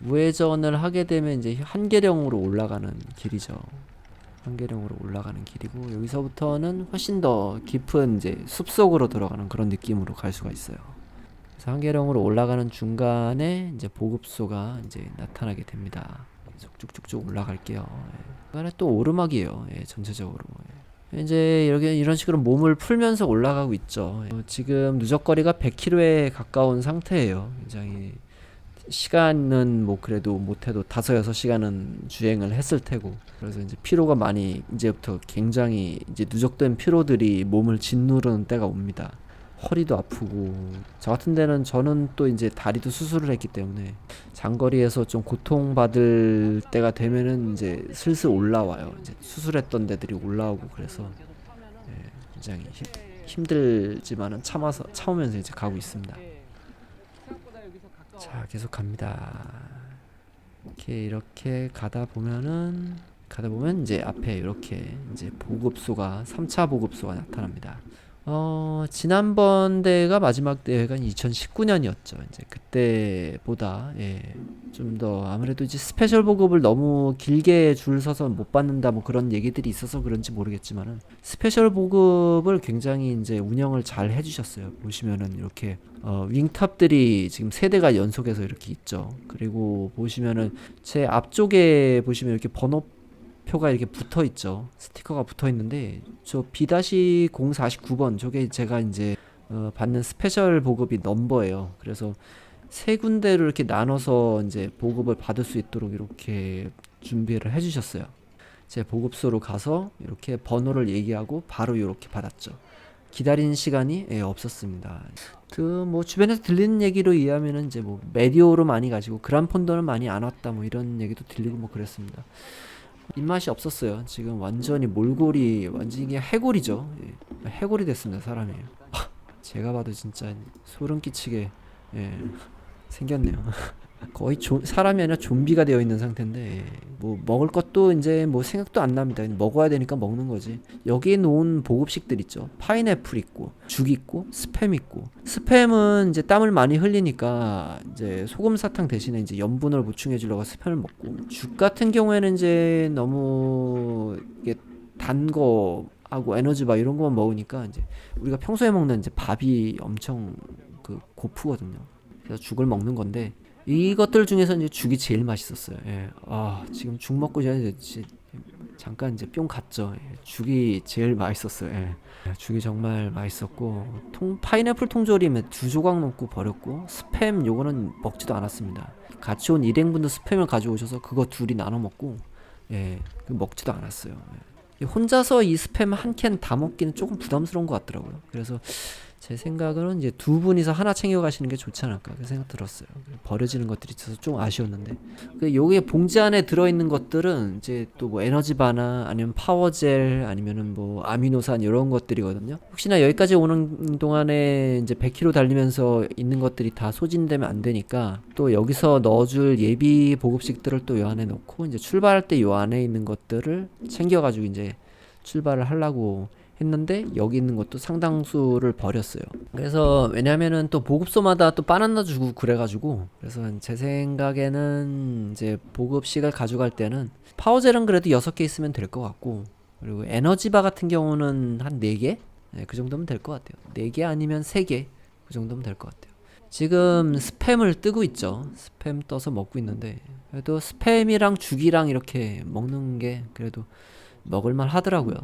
우회전을 하게 되면 이제 한계령으로 올라가는 길이죠. 한계령으로 올라가는 길이고, 여기서부터는 훨씬 더 깊은 이제 숲속으로 들어가는 그런 느낌으로 갈 수가 있어요. 그래서 한계령으로 올라가는 중간에 이제 보급소가 이제 나타나게 됩니다. 계속 쭉쭉쭉 올라갈게요. 중간에 또 오르막이에요. 전체적으로. 이제 이런 식으로 몸을 풀면서 올라가고 있죠. 지금 누적거리가 100km에 가까운 상태예요. 굉장히 시간은 뭐 그래도 못해도 5-6시간은 주행을 했을 테고, 그래서 이제 피로가 많이 이제부터 굉장히 이제 누적된 피로들이 몸을 짓누르는 때가 옵니다. 허리도 아프고, 저 같은 데는 저는 또 이제 다리도 수술을 했기 때문에 장거리에서 좀 고통받을 때가 되면은 이제 슬슬 올라와요. 이제 수술했던 데들이 올라오고, 그래서 굉장히 힘들지만은 참으면서 이제 가고 있습니다. 자, 계속 갑니다. 이렇게 가다 보면 이제 앞에 이렇게 이제 보급소가 3차 보급소가 나타납니다. 지난번 대회가 마지막 대회가 2019년이었죠. 이제 그때보다 좀 더 아무래도 이제 스페셜 보급을 너무 길게 줄 서서 못 받는다 뭐 그런 얘기들이 있어서 그런지 모르겠지만은 스페셜 보급을 굉장히 이제 운영을 잘 해주셨어요. 보시면은 이렇게 윙탑들이 지금 3대가 연속해서 이렇게 있죠. 그리고 보시면은 제 앞쪽에 보시면 이렇게 번호표가 이렇게 붙어 있죠. 스티커가 붙어 있는데 저 B-049번 저게 제가 이제 받는 스페셜 보급이 넘버예요. 그래서 3군데로 이렇게 나눠서 이제 보급을 받을 수 있도록 이렇게 준비를 해주셨어요. 제 보급소로 가서 이렇게 번호를 얘기하고 바로 이렇게 받았죠. 기다리는 시간이 없었습니다. 뭐 주변에서 들리는 얘기로 의하면은 이제 뭐 메디오로 많이 가지고 그란폰도는 많이 안 왔다 뭐 이런 얘기도 들리고 뭐 그랬습니다. 입맛이 없었어요. 지금 완전히 몰골이 완전히 그냥 해골이죠. 해골이 됐습니다. 사람이. 제가 봐도 진짜 소름 끼치게 생겼네요. 거의 사람이 아니라 좀비가 되어 있는 상태인데 뭐 먹을 것도 이제 뭐 생각도 안 납니다. 먹어야 되니까 먹는 거지. 여기에 놓은 보급식들 있죠. 파인애플 있고 죽 있고 스팸 있고, 스팸은 이제 땀을 많이 흘리니까 이제 소금 사탕 대신에 이제 염분을 보충해 주려고 스팸을 먹고, 죽 같은 경우에는 이제 너무 이게 단 거 하고 에너지바 이런 거만 먹으니까 이제 우리가 평소에 먹는 이제 밥이 엄청 고프거든요. 그래서 죽을 먹는 건데 이것들 중에서 이제 죽이 제일 맛있었어요. 지금 죽 먹고 전에 잠깐 이제 뿅 갔죠. 죽이 제일 맛있었어요. 죽이 정말 맛있었고, 파인애플 통조림에 2조각 넣고 버렸고, 스팸 요거는 먹지도 않았습니다. 같이 온 일행분도 스팸을 가져오셔서 그거 둘이 나눠 먹고, 먹지도 않았어요. 혼자서 이 스팸 한 캔 다 먹기는 조금 부담스러운 것 같더라고요. 그래서 제 생각으로는 이제 2분이서 하나 챙겨 가시는 게 좋지 않을까 그 생각 들었어요. 버려지는 것들이 있어서 좀 아쉬웠는데, 요게 봉지 안에 들어있는 것들은 이제 또 뭐 에너지바나 아니면 파워젤 아니면은 뭐 아미노산 이런 것들이거든요. 혹시나 여기까지 오는 동안에 이제 100km 달리면서 있는 것들이 다 소진되면 안 되니까 또 여기서 넣어줄 예비 보급식들을 또 요 안에 넣고, 이제 출발할 때 요 안에 있는 것들을 챙겨가지고 이제 출발을 하려고 했는데 여기 있는 것도 상당수를 버렸어요. 그래서 왜냐면은 또 보급소마다 또 바나나 주고 그래가지고, 그래서 제 생각에는 이제 보급식을 가져갈 때는 파워젤은 그래도 6개 있으면 될 것 같고, 그리고 에너지바 같은 경우는 한 4개? 그 정도면 될 것 같아요. 4개 아니면 3개 그 정도면 될 것 같아요. 지금 스팸을 뜨고 있죠. 스팸 떠서 먹고 있는데 그래도 스팸이랑 죽이랑 이렇게 먹는 게 그래도 먹을만 하더라고요.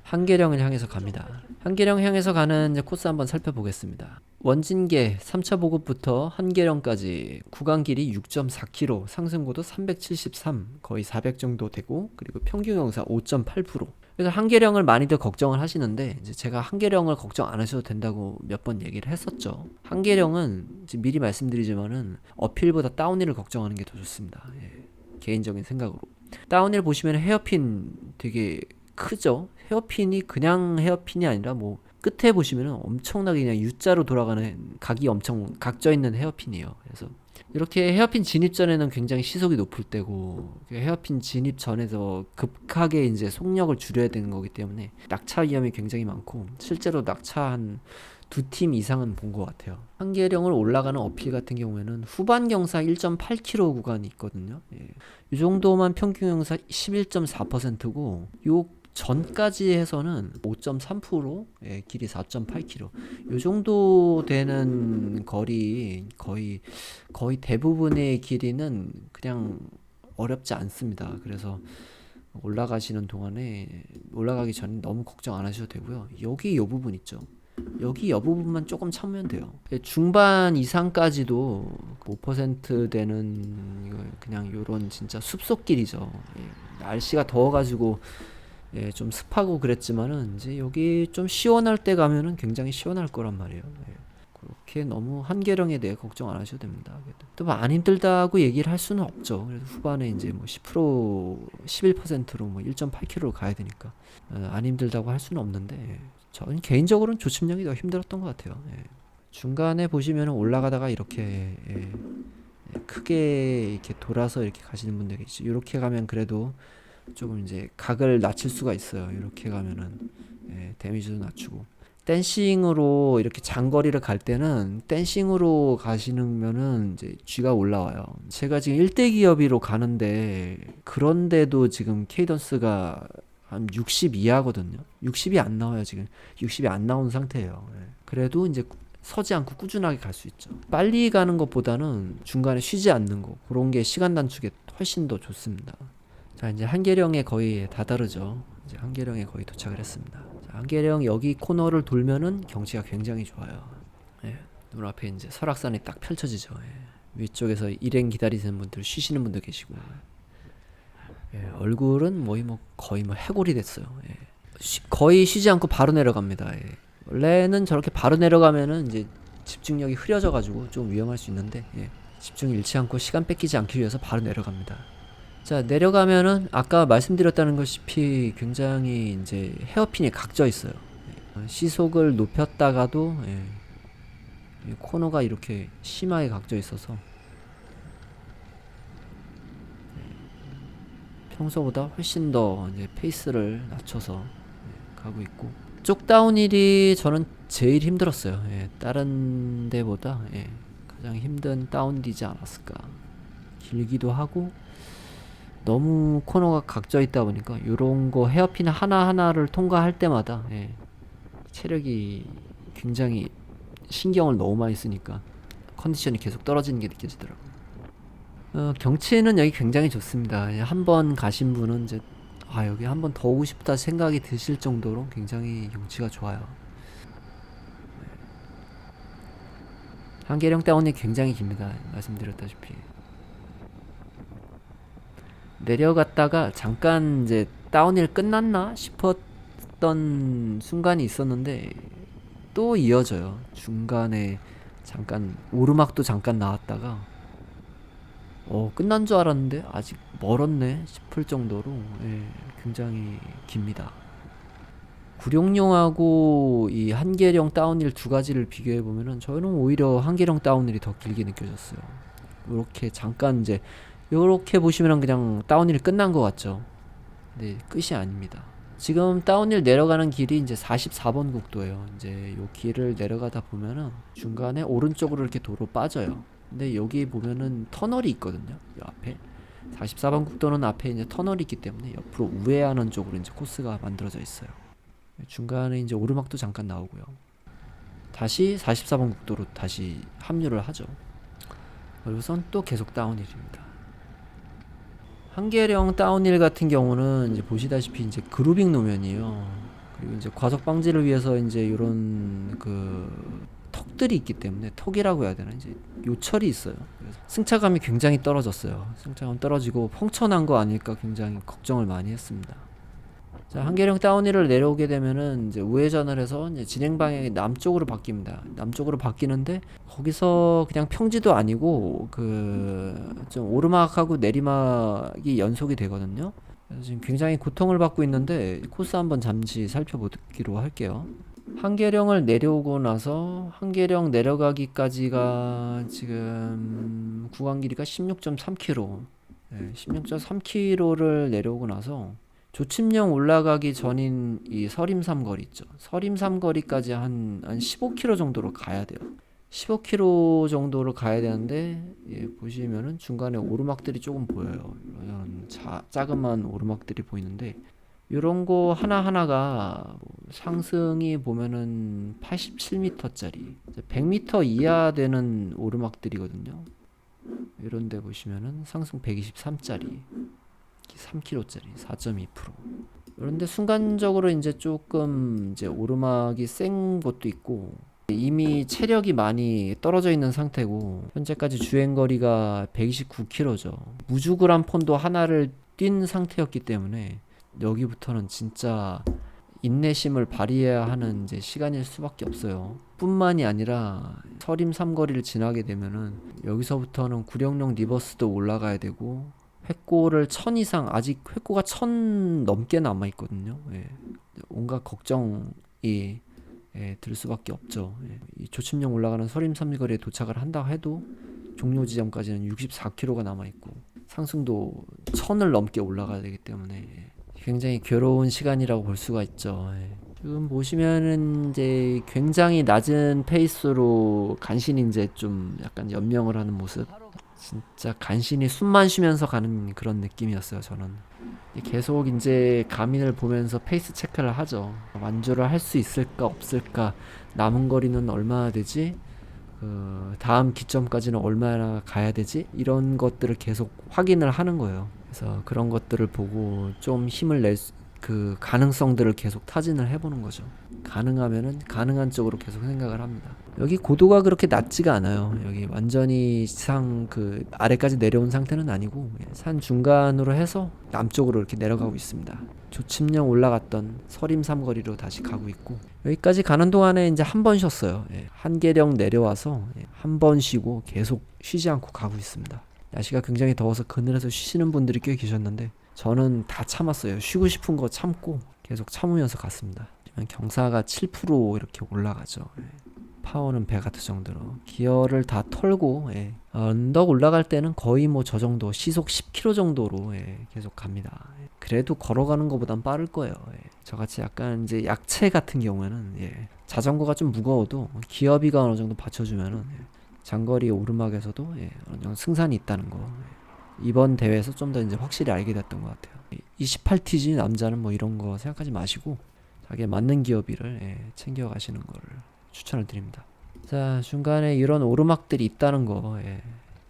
한계령을 향해서 갑니다. 한계령 향해서 가는 코스 한번 살펴보겠습니다. 원진계 3차 보급부터 한계령까지 구간 길이 6.4km, 상승고도 373, 거의 400 정도 되고, 그리고 평균 경사 5.8%. 그래서 한계령을 많이들 걱정을 하시는데, 이제 제가 한계령을 걱정 안 하셔도 된다고 몇 번 얘기를 했었죠. 한계령은 지금 미리 말씀드리지만은 어필보다 다운힐을 걱정하는 게 더 좋습니다. 개인적인 생각으로. 다운힐 보시면 헤어핀 되게 크죠? 헤어핀이 그냥 헤어핀이 아니라 뭐 끝에 보시면은 엄청나게 그냥 U자로 돌아가는 각이 엄청 각져 있는 헤어핀이에요. 그래서 이렇게 헤어핀 진입 전에는 굉장히 시속이 높을 때고, 헤어핀 진입 전에서 급하게 이제 속력을 줄여야 되는 거기 때문에 낙차 위험이 굉장히 많고, 실제로 낙차 한 두 팀 이상은 본 것 같아요. 한계령을 올라가는 어필 같은 경우에는 후반 경사 1.8km 구간이 있거든요. 예. 이 정도만 평균 경사 11.4%고 요 전까지 해서는 5.3%, 예, 길이 4.8km. 요 정도 되는 거리 거의 대부분의 길이는 그냥 어렵지 않습니다. 그래서 올라가시는 동안에 올라가기 전에 너무 걱정 안 하셔도 되고요. 여기 요 부분 있죠. 여기 여 부분만 조금 참으면 돼요. 중반 이상까지도 5% 되는 그냥 요런 진짜 숲속길이죠. 예, 날씨가 더워가지고 예, 좀 습하고 그랬지만은 이제 여기 좀 시원할 때 가면은 굉장히 시원할 거란 말이에요. 예. 그렇게 너무 한계령에 대해 걱정 안 하셔도 됩니다. 또 뭐 안 힘들다고 얘기를 할 수는 없죠. 그래서 후반에 이제 뭐 10%, 11%로 뭐 1.8km로 가야 되니까 안 힘들다고 할 수는 없는데 예. 저는 개인적으로는 조침령이 더 힘들었던 것 같아요. 예. 중간에 보시면 올라가다가 이렇게 예, 크게 이렇게 돌아서 이렇게 가시는 분들 계시죠. 이렇게 가면 그래도 조금 이제 각을 낮출 수가 있어요. 이렇게 가면은 예, 데미지도 낮추고 댄싱으로 이렇게 장거리를 갈 때는 댄싱으로 가시면은 이제 G가 올라와요. 제가 지금 1대 기업이로 가는데 그런데도 지금 케이던스가 한 60 이하거든요. 60이 안 나와요, 지금. 60이 안 나온 상태예요. 예. 그래도 이제 서지 않고 꾸준하게 갈 수 있죠. 빨리 가는 것보다는 중간에 쉬지 않는 거. 그런 게 시간 단축에 훨씬 더 좋습니다. 자, 이제 한계령에 거의 다다르죠. 이제 한계령에 거의 도착을 했습니다. 자, 한계령 여기 코너를 돌면은 경치가 굉장히 좋아요. 예. 눈앞에 이제 설악산이 딱 펼쳐지죠. 예. 위쪽에서 일행 기다리시는 분들, 쉬시는 분들 계시고. 예, 얼굴은 거의 해골이 됐어요. 예. 거의 쉬지 않고 바로 내려갑니다. 예. 원래는 저렇게 바로 내려가면은 이제 집중력이 흐려져가지고 좀 위험할 수 있는데 예. 집중 잃지 않고 시간 뺏기지 않기 위해서 바로 내려갑니다. 자, 내려가면은 아까 말씀드렸다는 것이피 굉장히 이제 헤어핀이 각져 있어요. 예. 시속을 높였다가도 예. 이 코너가 이렇게 심하게 각져 있어서 평소보다 훨씬 더 이제 페이스를 낮춰서 가고 있고 쪽 다운힐이 저는 제일 힘들었어요. 예, 다른 데보다 예, 가장 힘든 다운힐이지 않았을까. 길기도 하고 너무 코너가 각져 있다 보니까 요런 거 헤어핀 하나하나를 통과할 때마다 예, 체력이 굉장히 신경을 너무 많이 쓰니까 컨디션이 계속 떨어지는 게 느껴지더라고요. 경치는 여기 굉장히 좋습니다. 한번 가신 분은 이제 여기 한번 더 오고 싶다 생각이 드실 정도로 굉장히 경치가 좋아요. 한계령 다운이 굉장히 깁니다. 말씀드렸다시피 내려갔다가 잠깐 이제 다운힐 끝났나 싶었던 순간이 있었는데 또 이어져요. 중간에 잠깐 오르막도 잠깐 나왔다가 끝난 줄 알았는데 아직 멀었네 싶을 정도로 예, 굉장히 깁니다. 구룡령하고 이 한계령 다운힐 두 가지를 비교해 보면은 저는 오히려 한계령 다운힐이 더 길게 느껴졌어요. 이렇게 잠깐 이제 이렇게 보시면 그냥 다운힐이 끝난 것 같죠. 근데 끝이 아닙니다. 지금 다운힐 내려가는 길이 이제 44번 국도예요. 이제 요 길을 내려가다 보면은 중간에 오른쪽으로 이렇게 도로 빠져요. 근데 여기 보면은 터널이 있거든요. 이 앞에 44번 국도는 앞에 이제 터널이 있기 때문에 옆으로 우회하는 쪽으로 이제 코스가 만들어져 있어요. 중간에 이제 오르막도 잠깐 나오고요. 다시 44번 국도로 다시 합류를 하죠. 그리고선 또 계속 다운힐입니다. 한계령 다운힐 같은 경우는 이제 보시다시피 이제 그루빙 노면이에요. 그리고 이제 과속 방지를 위해서 이제 이런 턱들이 있기 때문에 턱이라고 해야 되나 이제 요철이 있어요. 그래서 승차감이 굉장히 떨어졌어요. 승차감 떨어지고 펑쳐난 거 아닐까 굉장히 걱정을 많이 했습니다. 자, 한계령 다운힐을 내려오게 되면은 이제 우회전을 해서 이제 진행 방향이 남쪽으로 바뀝니다. 남쪽으로 바뀌는데 거기서 그냥 평지도 아니고 좀 오르막하고 내리막이 연속이 되거든요. 그래서 지금 굉장히 고통을 받고 있는데 코스 한번 잠시 살펴보기로 할게요. 한계령을 내려오고 나서 한계령 내려가기까지가 지금 구간 길이가 16.3km. 네, 16.3km를 내려오고 나서 조침령 올라가기 전인 이 서림삼거리 있죠. 서림삼거리까지 한 15km 정도로 가야 돼요. 15km 정도로 가야 되는데, 예, 보시면은 중간에 오르막들이 조금 보여요. 이런 자그마한 오르막들이 보이는데, 이런 거 하나하나가 뭐 상승이 보면은 87m짜리, 100m 이하 되는 오르막들이거든요. 이런 데 보시면은 상승 123짜리, 3km짜리 4.2%. 그런데 순간적으로 이제 조금 이제 오르막이 센 것도 있고, 이미 체력이 많이 떨어져 있는 상태고, 현재까지 주행거리가 129km죠. 무주그란폰도 하나를 뛴 상태였기 때문에 여기부터는 진짜 인내심을 발휘해야 하는 이제 시간일 수밖에 없어요. 뿐만이 아니라 서림 삼거리를 지나게 되면은 여기서부터는 구령령 리버스도 올라가야 되고, 획고를 1000 이상, 아직 획고가 1000 넘게 남아 있거든요. 예. 온갖 걱정이, 예, 들 수밖에 없죠. 예. 이 조침령 올라가는 서림 삼거리에 도착을 한다 해도 종료 지점까지는 64km가 남아 있고, 상승도 1000을 넘게 올라가야 되기 때문에, 예, 굉장히 괴로운 시간이라고 볼 수가 있죠. 예. 지금 보시면은 이제 굉장히 낮은 페이스로 간신히 이제 좀 약간 연명을 하는 모습. 진짜 간신히 숨만 쉬면서 가는 그런 느낌이었어요, 저는. 계속 이제 가민을 보면서 페이스 체크를 하죠. 완주를 할 수 있을까 없을까, 남은 거리는 얼마나 되지, 다음 기점까지는 얼마나 가야 되지, 이런 것들을 계속 확인을 하는 거예요. 그래서 그런 것들을 보고 좀 힘을 그 가능성들을 계속 타진을 해보는 거죠. 가능하면은 가능한 쪽으로 계속 생각을 합니다. 여기 고도가 그렇게 낮지가 않아요. 여기 완전히 그 아래까지 내려온 상태는 아니고, 산 중간으로 해서 남쪽으로 이렇게 내려가고 있습니다. 조침령 올라갔던 서림 삼거리로 다시 가고 있고, 여기까지 가는 동안에 이제 한 번 쉬었어요. 예, 한계령 내려와서 한 번 쉬고 계속 쉬지 않고 가고 있습니다. 날씨가 굉장히 더워서 그늘에서 쉬시는 분들이 꽤 계셨는데, 저는 다 참았어요. 쉬고 싶은 거 참고 계속 참으면서 갔습니다. 경사가 7% 이렇게 올라가죠. 예. 파워는 100W 정도로 기어를 다 털고, 예, 언덕 올라갈 때는 거의 뭐 저 정도 시속 10km 정도로, 예, 계속 갑니다. 예. 그래도 걸어가는 것보단 빠를 거예요. 예. 저같이 약간 이제 약체 같은 경우에는, 예, 자전거가 좀 무거워도 기어비가 어느 정도 받쳐주면은, 예, 장거리 오르막에서도, 예, 어느 정도 승산이 있다는 거, 예, 이번 대회에서 좀 더 이제 확실히 알게 됐던 것 같아요. 28TG 남자는 뭐 이런 거 생각하지 마시고 자기에 맞는 기어비를, 예, 챙겨 가시는 거를 추천을 드립니다. 자, 중간에 이런 오르막들이 있다는 거, 예,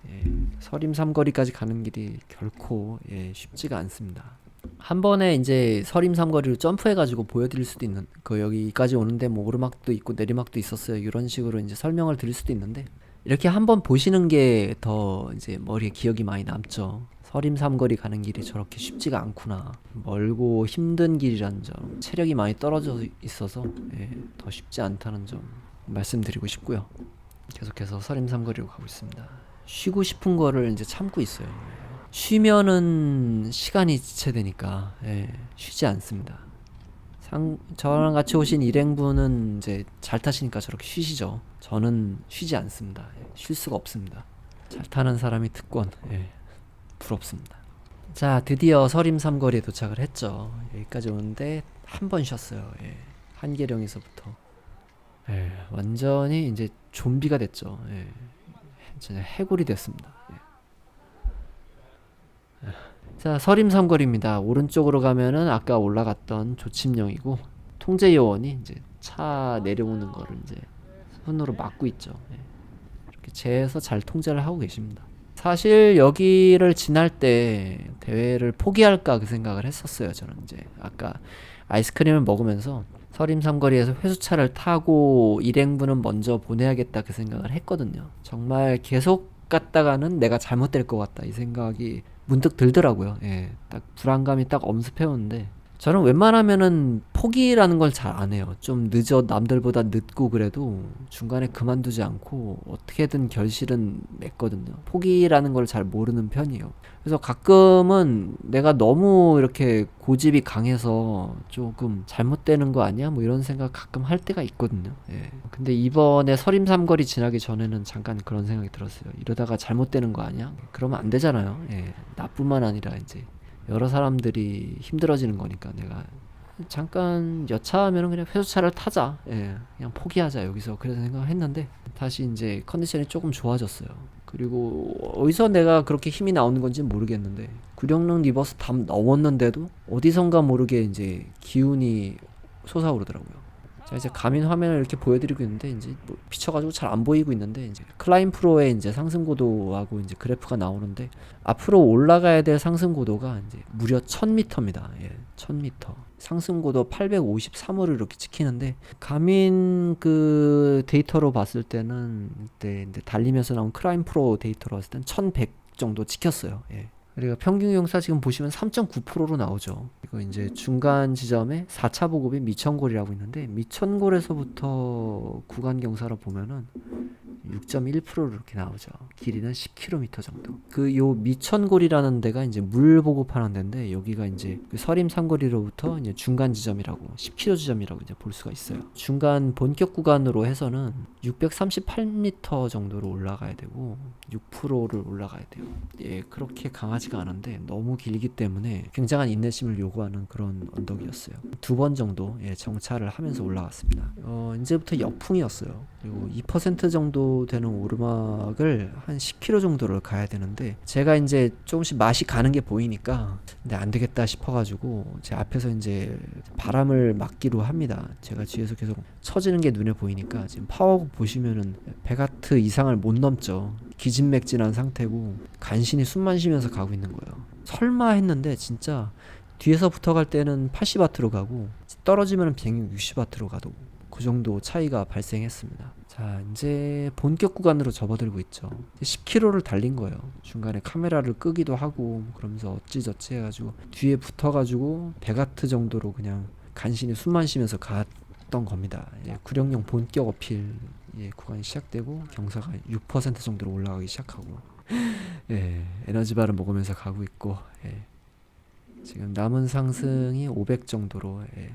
예, 서림 삼거리까지 가는 길이 결코, 예, 쉽지가 않습니다. 한 번에 이제 서림 삼거리로 점프해가지고 보여드릴 수도 있는, 여기까지 오는데 뭐 오르막도 있고 내리막도 있었어요, 이런 식으로 이제 설명을 드릴 수도 있는데, 이렇게 한번 보시는 게 더 이제 머리에 기억이 많이 남죠. 서림 삼거리 가는 길이 저렇게 쉽지가 않구나, 멀고 힘든 길이라는 점, 체력이 많이 떨어져 있어서, 예, 더 쉽지 않다는 점 말씀드리고 싶고요. 계속해서 서림 삼거리로 가고 있습니다. 쉬고 싶은 거를 이제 참고 있어요. 쉬면은 시간이 지체되니까, 예, 쉬지 않습니다. 저랑 같이 오신 일행분은 이제 잘 타시니까 저렇게 쉬시죠. 저는 쉬지 않습니다. 예, 쉴 수가 없습니다. 잘 타는 사람이 특권, 예, 부럽습니다. 자, 드디어 서림 삼거리에 도착을 했죠. 여기까지 오는데 한 번 쉬었어요. 예, 한계령에서부터, 예, 완전히 이제 좀비가 됐죠. 예, 진짜 해골이 됐습니다. 예. 자, 서림 삼거리입니다. 오른쪽으로 가면은 아까 올라갔던 조침령이고, 통제 요원이 이제 차 내려오는 거를 이제 손으로 막고 있죠. 예. 이렇게 재해서 잘 통제를 하고 계십니다. 사실 여기를 지날 때 대회를 포기할까 그 생각을 했었어요. 저는 이제 아까 아이스크림을 먹으면서 서림 삼거리에서 회수차를 타고 일행분은 먼저 보내야겠다 그 생각을 했거든요. 정말 계속 갔다가는 내가 잘못될 것 같다 이 생각이 문득 들더라고요. 예, 딱 불안감이 딱 엄습해오는데, 저는 웬만하면은 포기라는 걸 잘 안 해요. 좀 남들보다 늦고 그래도 중간에 그만두지 않고 어떻게든 결실은 맺거든요. 포기라는 걸 잘 모르는 편이에요. 그래서 가끔은 내가 너무 이렇게 고집이 강해서 조금 잘못되는 거 아니야? 뭐 이런 생각 가끔 할 때가 있거든요. 예. 근데 이번에 서림 삼거리 지나기 전에는 잠깐 그런 생각이 들었어요. 이러다가 잘못되는 거 아니야? 그러면 안 되잖아요. 예. 나뿐만 아니라 이제 여러 사람들이 힘들어지는 거니까 내가 잠깐 여차하면 그냥 회수차를 타자. 예, 그냥 포기하자 여기서. 그래서 생각을 했는데 다시 이제 컨디션이 조금 좋아졌어요. 그리고 어디서 내가 그렇게 힘이 나오는 건지 모르겠는데 966 리버스 담 넘었는데도 어디선가 모르게 이제 기운이 솟아오르더라고요. 자, 이제 가민 화면을 이렇게 보여드리고 있는데 이제 뭐 비춰가지고 잘 안 보이고 있는데 이제 클라임 프로의 이제 상승 고도하고 이제 그래프가 나오는데 앞으로 올라가야 될 상승 고도가 이제 무려 1000m입니다. 예, 1000m. 상승 고도 853으로 이렇게 찍히는데 가민 그 데이터로 봤을 때는 이때 달리면서 나온 클라임 프로 데이터로 봤을 때는 1100 정도 찍혔어요. 예. 그리고 평균 경사 지금 보시면 3.9%로 나오죠. 그리고 이제 중간 지점에 4차 보급이 미천골이라고 있는데 미천골에서부터 구간 경사로 보면은 6.1%로 이렇게 나오죠. 길이는 10km 정도. 그 요 미천골이라는 데가 이제 물 보급하는 데인데 여기가 이제 그 서림 상거리로부터 이제 중간 지점이라고 10km 지점이라고 이제 볼 수가 있어요. 중간 본격 구간으로 해서는 638m 정도로 올라가야 되고 6%를 올라가야 돼요. 예, 그렇게 강하지가 않은데 너무 길기 때문에 굉장한 인내심을 요구하는 그런 언덕이었어요. 2번 정도 예, 정차를 하면서 올라갔습니다. 이제부터 역풍이었어요. 그리고 2% 정도 되는 오르막을 한 10km 정도를 가야 되는데 제가 이제 조금씩 맛이 가는 게 보이니까 근데 안 되겠다 싶어가지고 제 앞에서 이제 바람을 막기로 합니다. 제가 뒤에서 계속 처지는 게 눈에 보이니까 지금 파워고 보시면은 100W 이상을 못 넘죠. 기진맥진한 상태고 간신히 숨만 쉬면서 가고 있는 거예요. 설마 했는데 진짜 뒤에서 붙어갈 때는 80W로 가고 떨어지면 160W로 가도 그 정도 차이가 발생했습니다. 자, 이제 본격 구간으로 접어들고 있죠. 10km를 달린 거예요. 중간에 카메라를 끄기도 하고 그러면서 어찌저찌 해가지고 뒤에 붙어가지고 100W 정도로 그냥 간신히 숨만 쉬면서 갔던 겁니다. 예, 구령용 본격 어필 예, 구간이 시작되고 경사가 6% 정도로 올라가기 시작하고 예, 에너지바를 먹으면서 가고 있고 예, 지금 남은 상승이 500 정도로 예,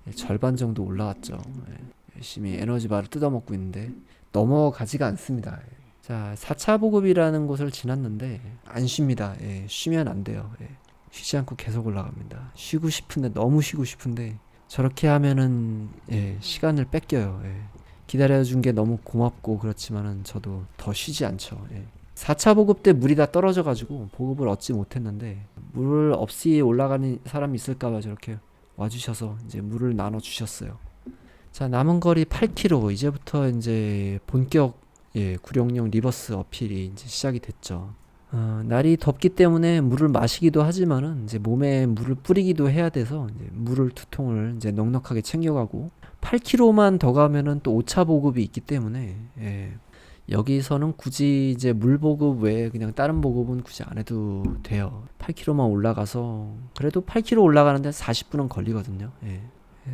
예, 절반 정도 올라왔죠. 예, 열심히 에너지바를 뜯어먹고 있는데 넘어가지가 않습니다. 예. 자, 4차 보급이라는 곳을 지났는데 안 쉽니다. 예, 쉬면 안 돼요. 예, 쉬지 않고 계속 올라갑니다. 쉬고 싶은데 너무 쉬고 싶은데 저렇게 하면은 예, 시간을 뺏겨요. 예. 기다려준 게 너무 고맙고 그렇지만은 저도 더 쉬지 않죠. 예. 4차 보급 때 물이 다 떨어져가지고 보급을 얻지 못했는데 물 없이 올라가는 사람이 있을까봐 저렇게 와주셔서 이제 물을 나눠주셨어요. 자, 남은 거리 8km. 이제부터 이제 본격 예, 구령용 리버스 어필이 이제 시작이 됐죠. 날이 덥기 때문에 물을 마시기도 하지만은 이제 몸에 물을 뿌리기도 해야 돼서 이제 물을 2통을 이제 넉넉하게 챙겨가고 8km만 더 가면은 또 5차 보급이 있기 때문에 예, 여기서는 굳이 이제 물 보급 외에 그냥 다른 보급은 굳이 안 해도 돼요. 8km만 올라가서 그래도 8km 올라가는데 40분은 걸리거든요. 예.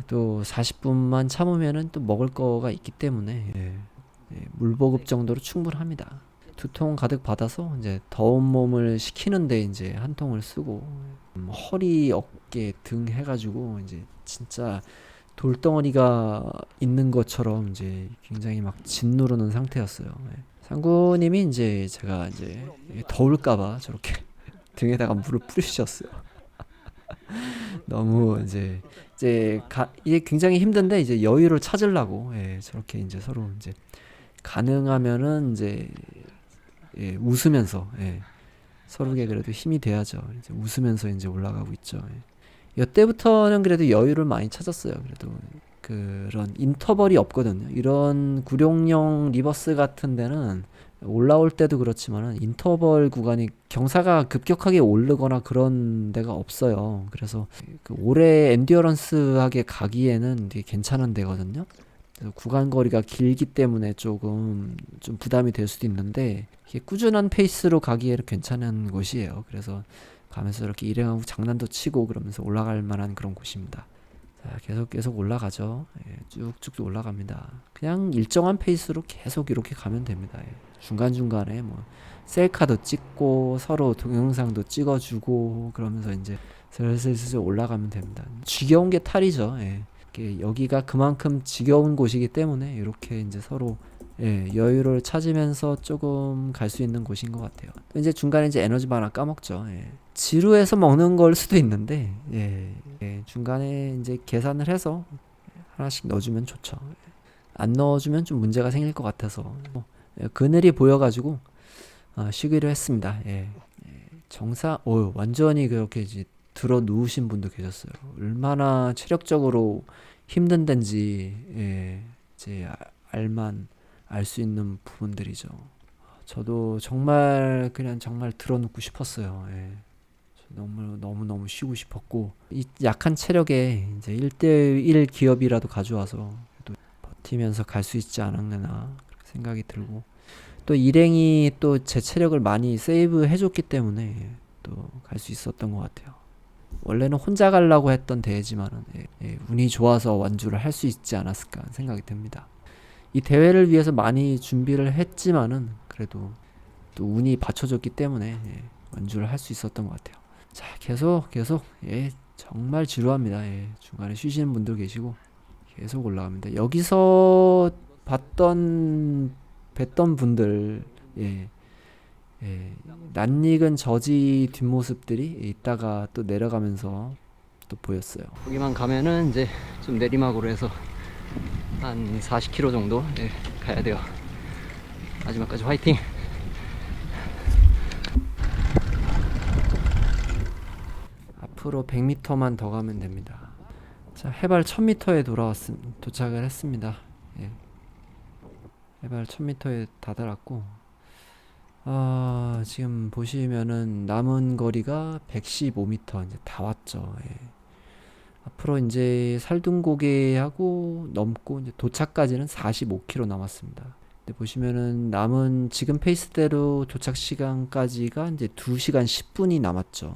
또 40분만 참으면은 또 먹을 거가 있기 때문에 예, 예, 물 보급 정도로 충분합니다. 2통 가득 받아서 이제 더운 몸을 식히는데 이제 한 통을 쓰고 허리, 어깨, 등 해가지고 이제 진짜 돌덩어리가 있는 것처럼 이제 굉장히 막 짓누르는 상태였어요. 예. 상구님이 이제 제가 이제 더울까봐 저렇게 등에다가 물을 뿌리셨어요. 너무 이게 굉장히 힘든데 이제 여유를 찾으려고 예, 저렇게 이제 서로 이제 가능하면은 이제 예, 웃으면서 예, 서로에게 그래도 힘이 돼야죠. 이제 웃으면서 이제 올라가고 있죠. 예. 이때부터는 그래도 여유를 많이 찾았어요. 그래도 그런 인터벌이 없거든요. 이런 구룡령 리버스 같은 데는 올라올 때도 그렇지만은 인터벌 구간이 경사가 급격하게 오르거나 그런 데가 없어요. 그래서 그 오래 엔듀어런스하게 가기에는 되게 괜찮은 데거든요. 구간 거리가 길기 때문에 조금 좀 부담이 될 수도 있는데 이게 꾸준한 페이스로 가기에는 괜찮은 곳이에요. 그래서 가면서 이렇게 일행하고 장난도 치고 그러면서 올라갈 만한 그런 곳입니다. 자, 계속 올라가죠. 예, 쭉쭉 올라갑니다. 그냥 일정한 페이스로 계속 이렇게 가면 됩니다. 예. 중간중간에 뭐 셀카도 찍고 서로 동영상도 찍어주고 그러면서 이제 슬슬 올라가면 됩니다. 지겨운 게 탈이죠. 예. 여기가 그만큼 지겨운 곳이기 때문에 이렇게 이제 서로 예, 여유를 찾으면서 조금 갈 수 있는 곳인 것 같아요. 또 이제 중간에 이제 에너지바 하나 까먹죠. 예. 지루해서 먹는 걸 수도 있는데, 중간에 이제 계산을 해서 하나씩 넣어주면 좋죠. 안 넣어주면 좀 문제가 생길 것 같아서 그늘이 보여가지고 쉬기로 했습니다. 완전히 그렇게 이제 들어 누우신 분도 계셨어요. 얼마나 체력적으로 힘든 데인지 이제 알만 알 수 있는 부분들이죠. 저도 정말 그냥 정말 들어 눕고 싶었어요. 너무 쉬고 싶었고 이 약한 체력에 이제 1대1 기업이라도 가져와서 또 버티면서 갈 수 있지 않았나 생각이 들고 또 일행이 또 제 체력을 많이 세이브 해줬기 때문에 또 갈 수 있었던 것 같아요. 원래는 혼자 가려고 했던 대회지만은 운이 좋아서 완주를 할 수 있지 않았을까 생각이 듭니다. 이 대회를 위해서 많이 준비를 했지만은 그래도 또 운이 받쳐줬기 때문에 완주를 할 수 있었던 것 같아요. 자, 계속 정말 지루합니다. 중간에 쉬시는 분들 계시고 계속 올라갑니다. 여기서 뵀던 분들 낯익은 저지 뒷모습들이 이따가 또 내려가면서 또 보였어요. 여기만 가면은 이제 좀 내리막으로 해서 한 40km 정도 가야 돼요. 마지막까지 화이팅! 앞으로 100m만 더 가면 됩니다. 자, 해발 1000m에 도착을 했습니다. 해발 1000m에 다다랐고 지금 보시면은 남은 거리가 115m 이제 다 왔죠. 앞으로 이제 살둥고개하고 넘고 이제 도착까지는 45km 남았습니다. 근데 보시면은 남은 지금 페이스대로 도착 시간까지가 이제 2시간 10분이 남았죠.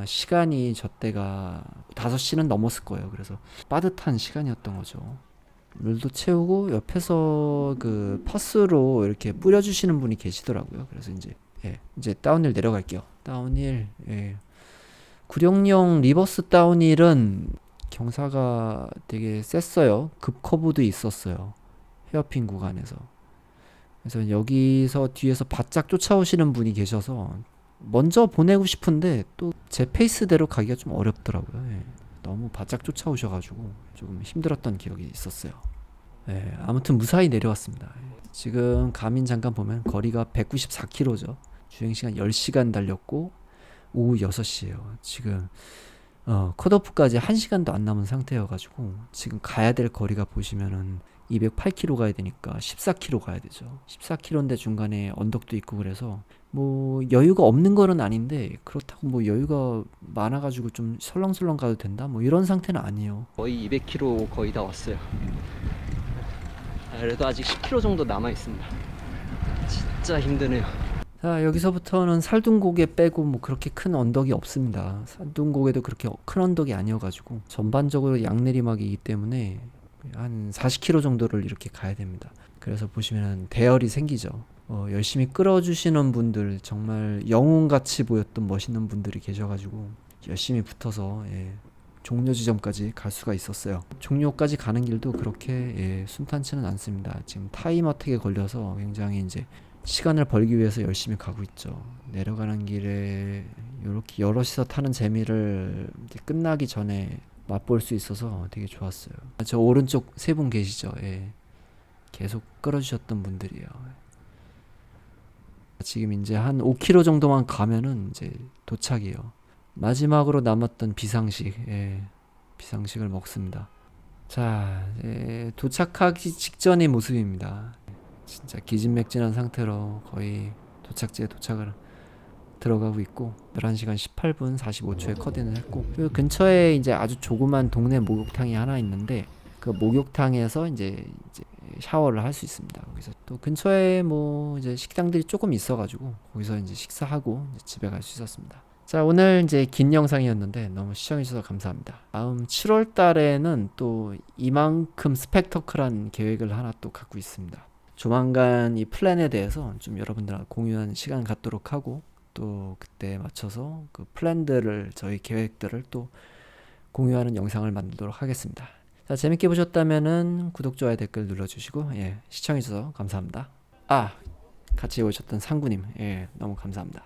시간이 저 때가 5시는 넘었을 거예요. 그래서 빠듯한 시간이었던 거죠. 물도 채우고 옆에서 그 파스로 이렇게 뿌려주시는 분이 계시더라고요. 그래서 이제 다운힐 내려갈게요. 다운힐, 구룡령 리버스 다운힐은 경사가 되게 셌어요. 급커브도 있었어요. 헤어핀 구간에서. 그래서 여기서 뒤에서 바짝 쫓아오시는 분이 계셔서 먼저 보내고 싶은데 또 제 페이스대로 가기가 좀 어렵더라고요. 너무 바짝 쫓아오셔가지고 조금 힘들었던 기억이 있었어요. 아무튼 무사히 내려왔습니다. 지금 가민 잠깐 보면 거리가 194km죠. 주행시간 10시간 달렸고 오후 6시에요. 지금 컷오프까지 1시간도 안 남은 상태여가지고 지금 가야 될 거리가 보시면은 208km 가야 되니까 14km 가야 되죠. 14km인데 중간에 언덕도 있고 그래서 뭐 여유가 없는 거는 아닌데 그렇다고 뭐 여유가 많아가지고 좀 설렁설렁 가도 된다 뭐 이런 상태는 아니에요. 거의 200km 거의 다 왔어요. 그래도 아직 10km 정도 남아 있습니다. 진짜 힘드네요. 자, 여기서부터는 살둥고개 빼고 뭐 그렇게 큰 언덕이 없습니다. 살둥고개도 그렇게 큰 언덕이 아니어가지고 전반적으로 양내리막이기 때문에 한 40km 정도를 이렇게 가야 됩니다. 그래서 보시면 대열이 생기죠. 열심히 끌어주시는 분들, 정말 영웅같이 보였던 멋있는 분들이 계셔가지고 열심히 붙어서 종료 지점까지 갈 수가 있었어요. 종료까지 가는 길도 그렇게 순탄치는 않습니다. 지금 타임 어택에 걸려서 굉장히 이제 시간을 벌기 위해서 열심히 가고 있죠. 내려가는 길에 이렇게 여럿이서 타는 재미를 이제 끝나기 전에 맛볼 수 있어서 되게 좋았어요. 저 오른쪽 세 분 계시죠? 계속 끌어주셨던 분들이에요. 지금 이제 한 5km 정도만 가면은 이제 도착이에요. 마지막으로 남았던 비상식, 비상식을 먹습니다. 자, 도착하기 직전의 모습입니다. 진짜 기진맥진한 상태로 거의 도착지에 도착을 들어가고 있고 11시간 18분 45초에 컷인을 했고 그 근처에 이제 아주 조그만 동네 목욕탕이 하나 있는데 그 목욕탕에서 이제 샤워를 할 수 있습니다. 거기서 또 근처에 뭐 이제 식당들이 조금 있어가지고 거기서 이제 식사하고 이제 집에 갈 수 있었습니다. 자, 오늘 이제 긴 영상이었는데 너무 시청해주셔서 감사합니다. 다음 7월 달에는 또 이만큼 스펙터클한 계획을 하나 또 갖고 있습니다. 조만간 이 플랜에 대해서 좀 여러분들과 공유하는 시간 갖도록 하고 또 그때 맞춰서 그 플랜들을 저희 계획들을 또 공유하는 영상을 만들도록 하겠습니다. 자, 재밌게 보셨다면은 구독, 좋아요, 댓글 눌러주시고, 예, 시청해주셔서 감사합니다. 아, 같이 오셨던 상구님, 예, 너무 감사합니다.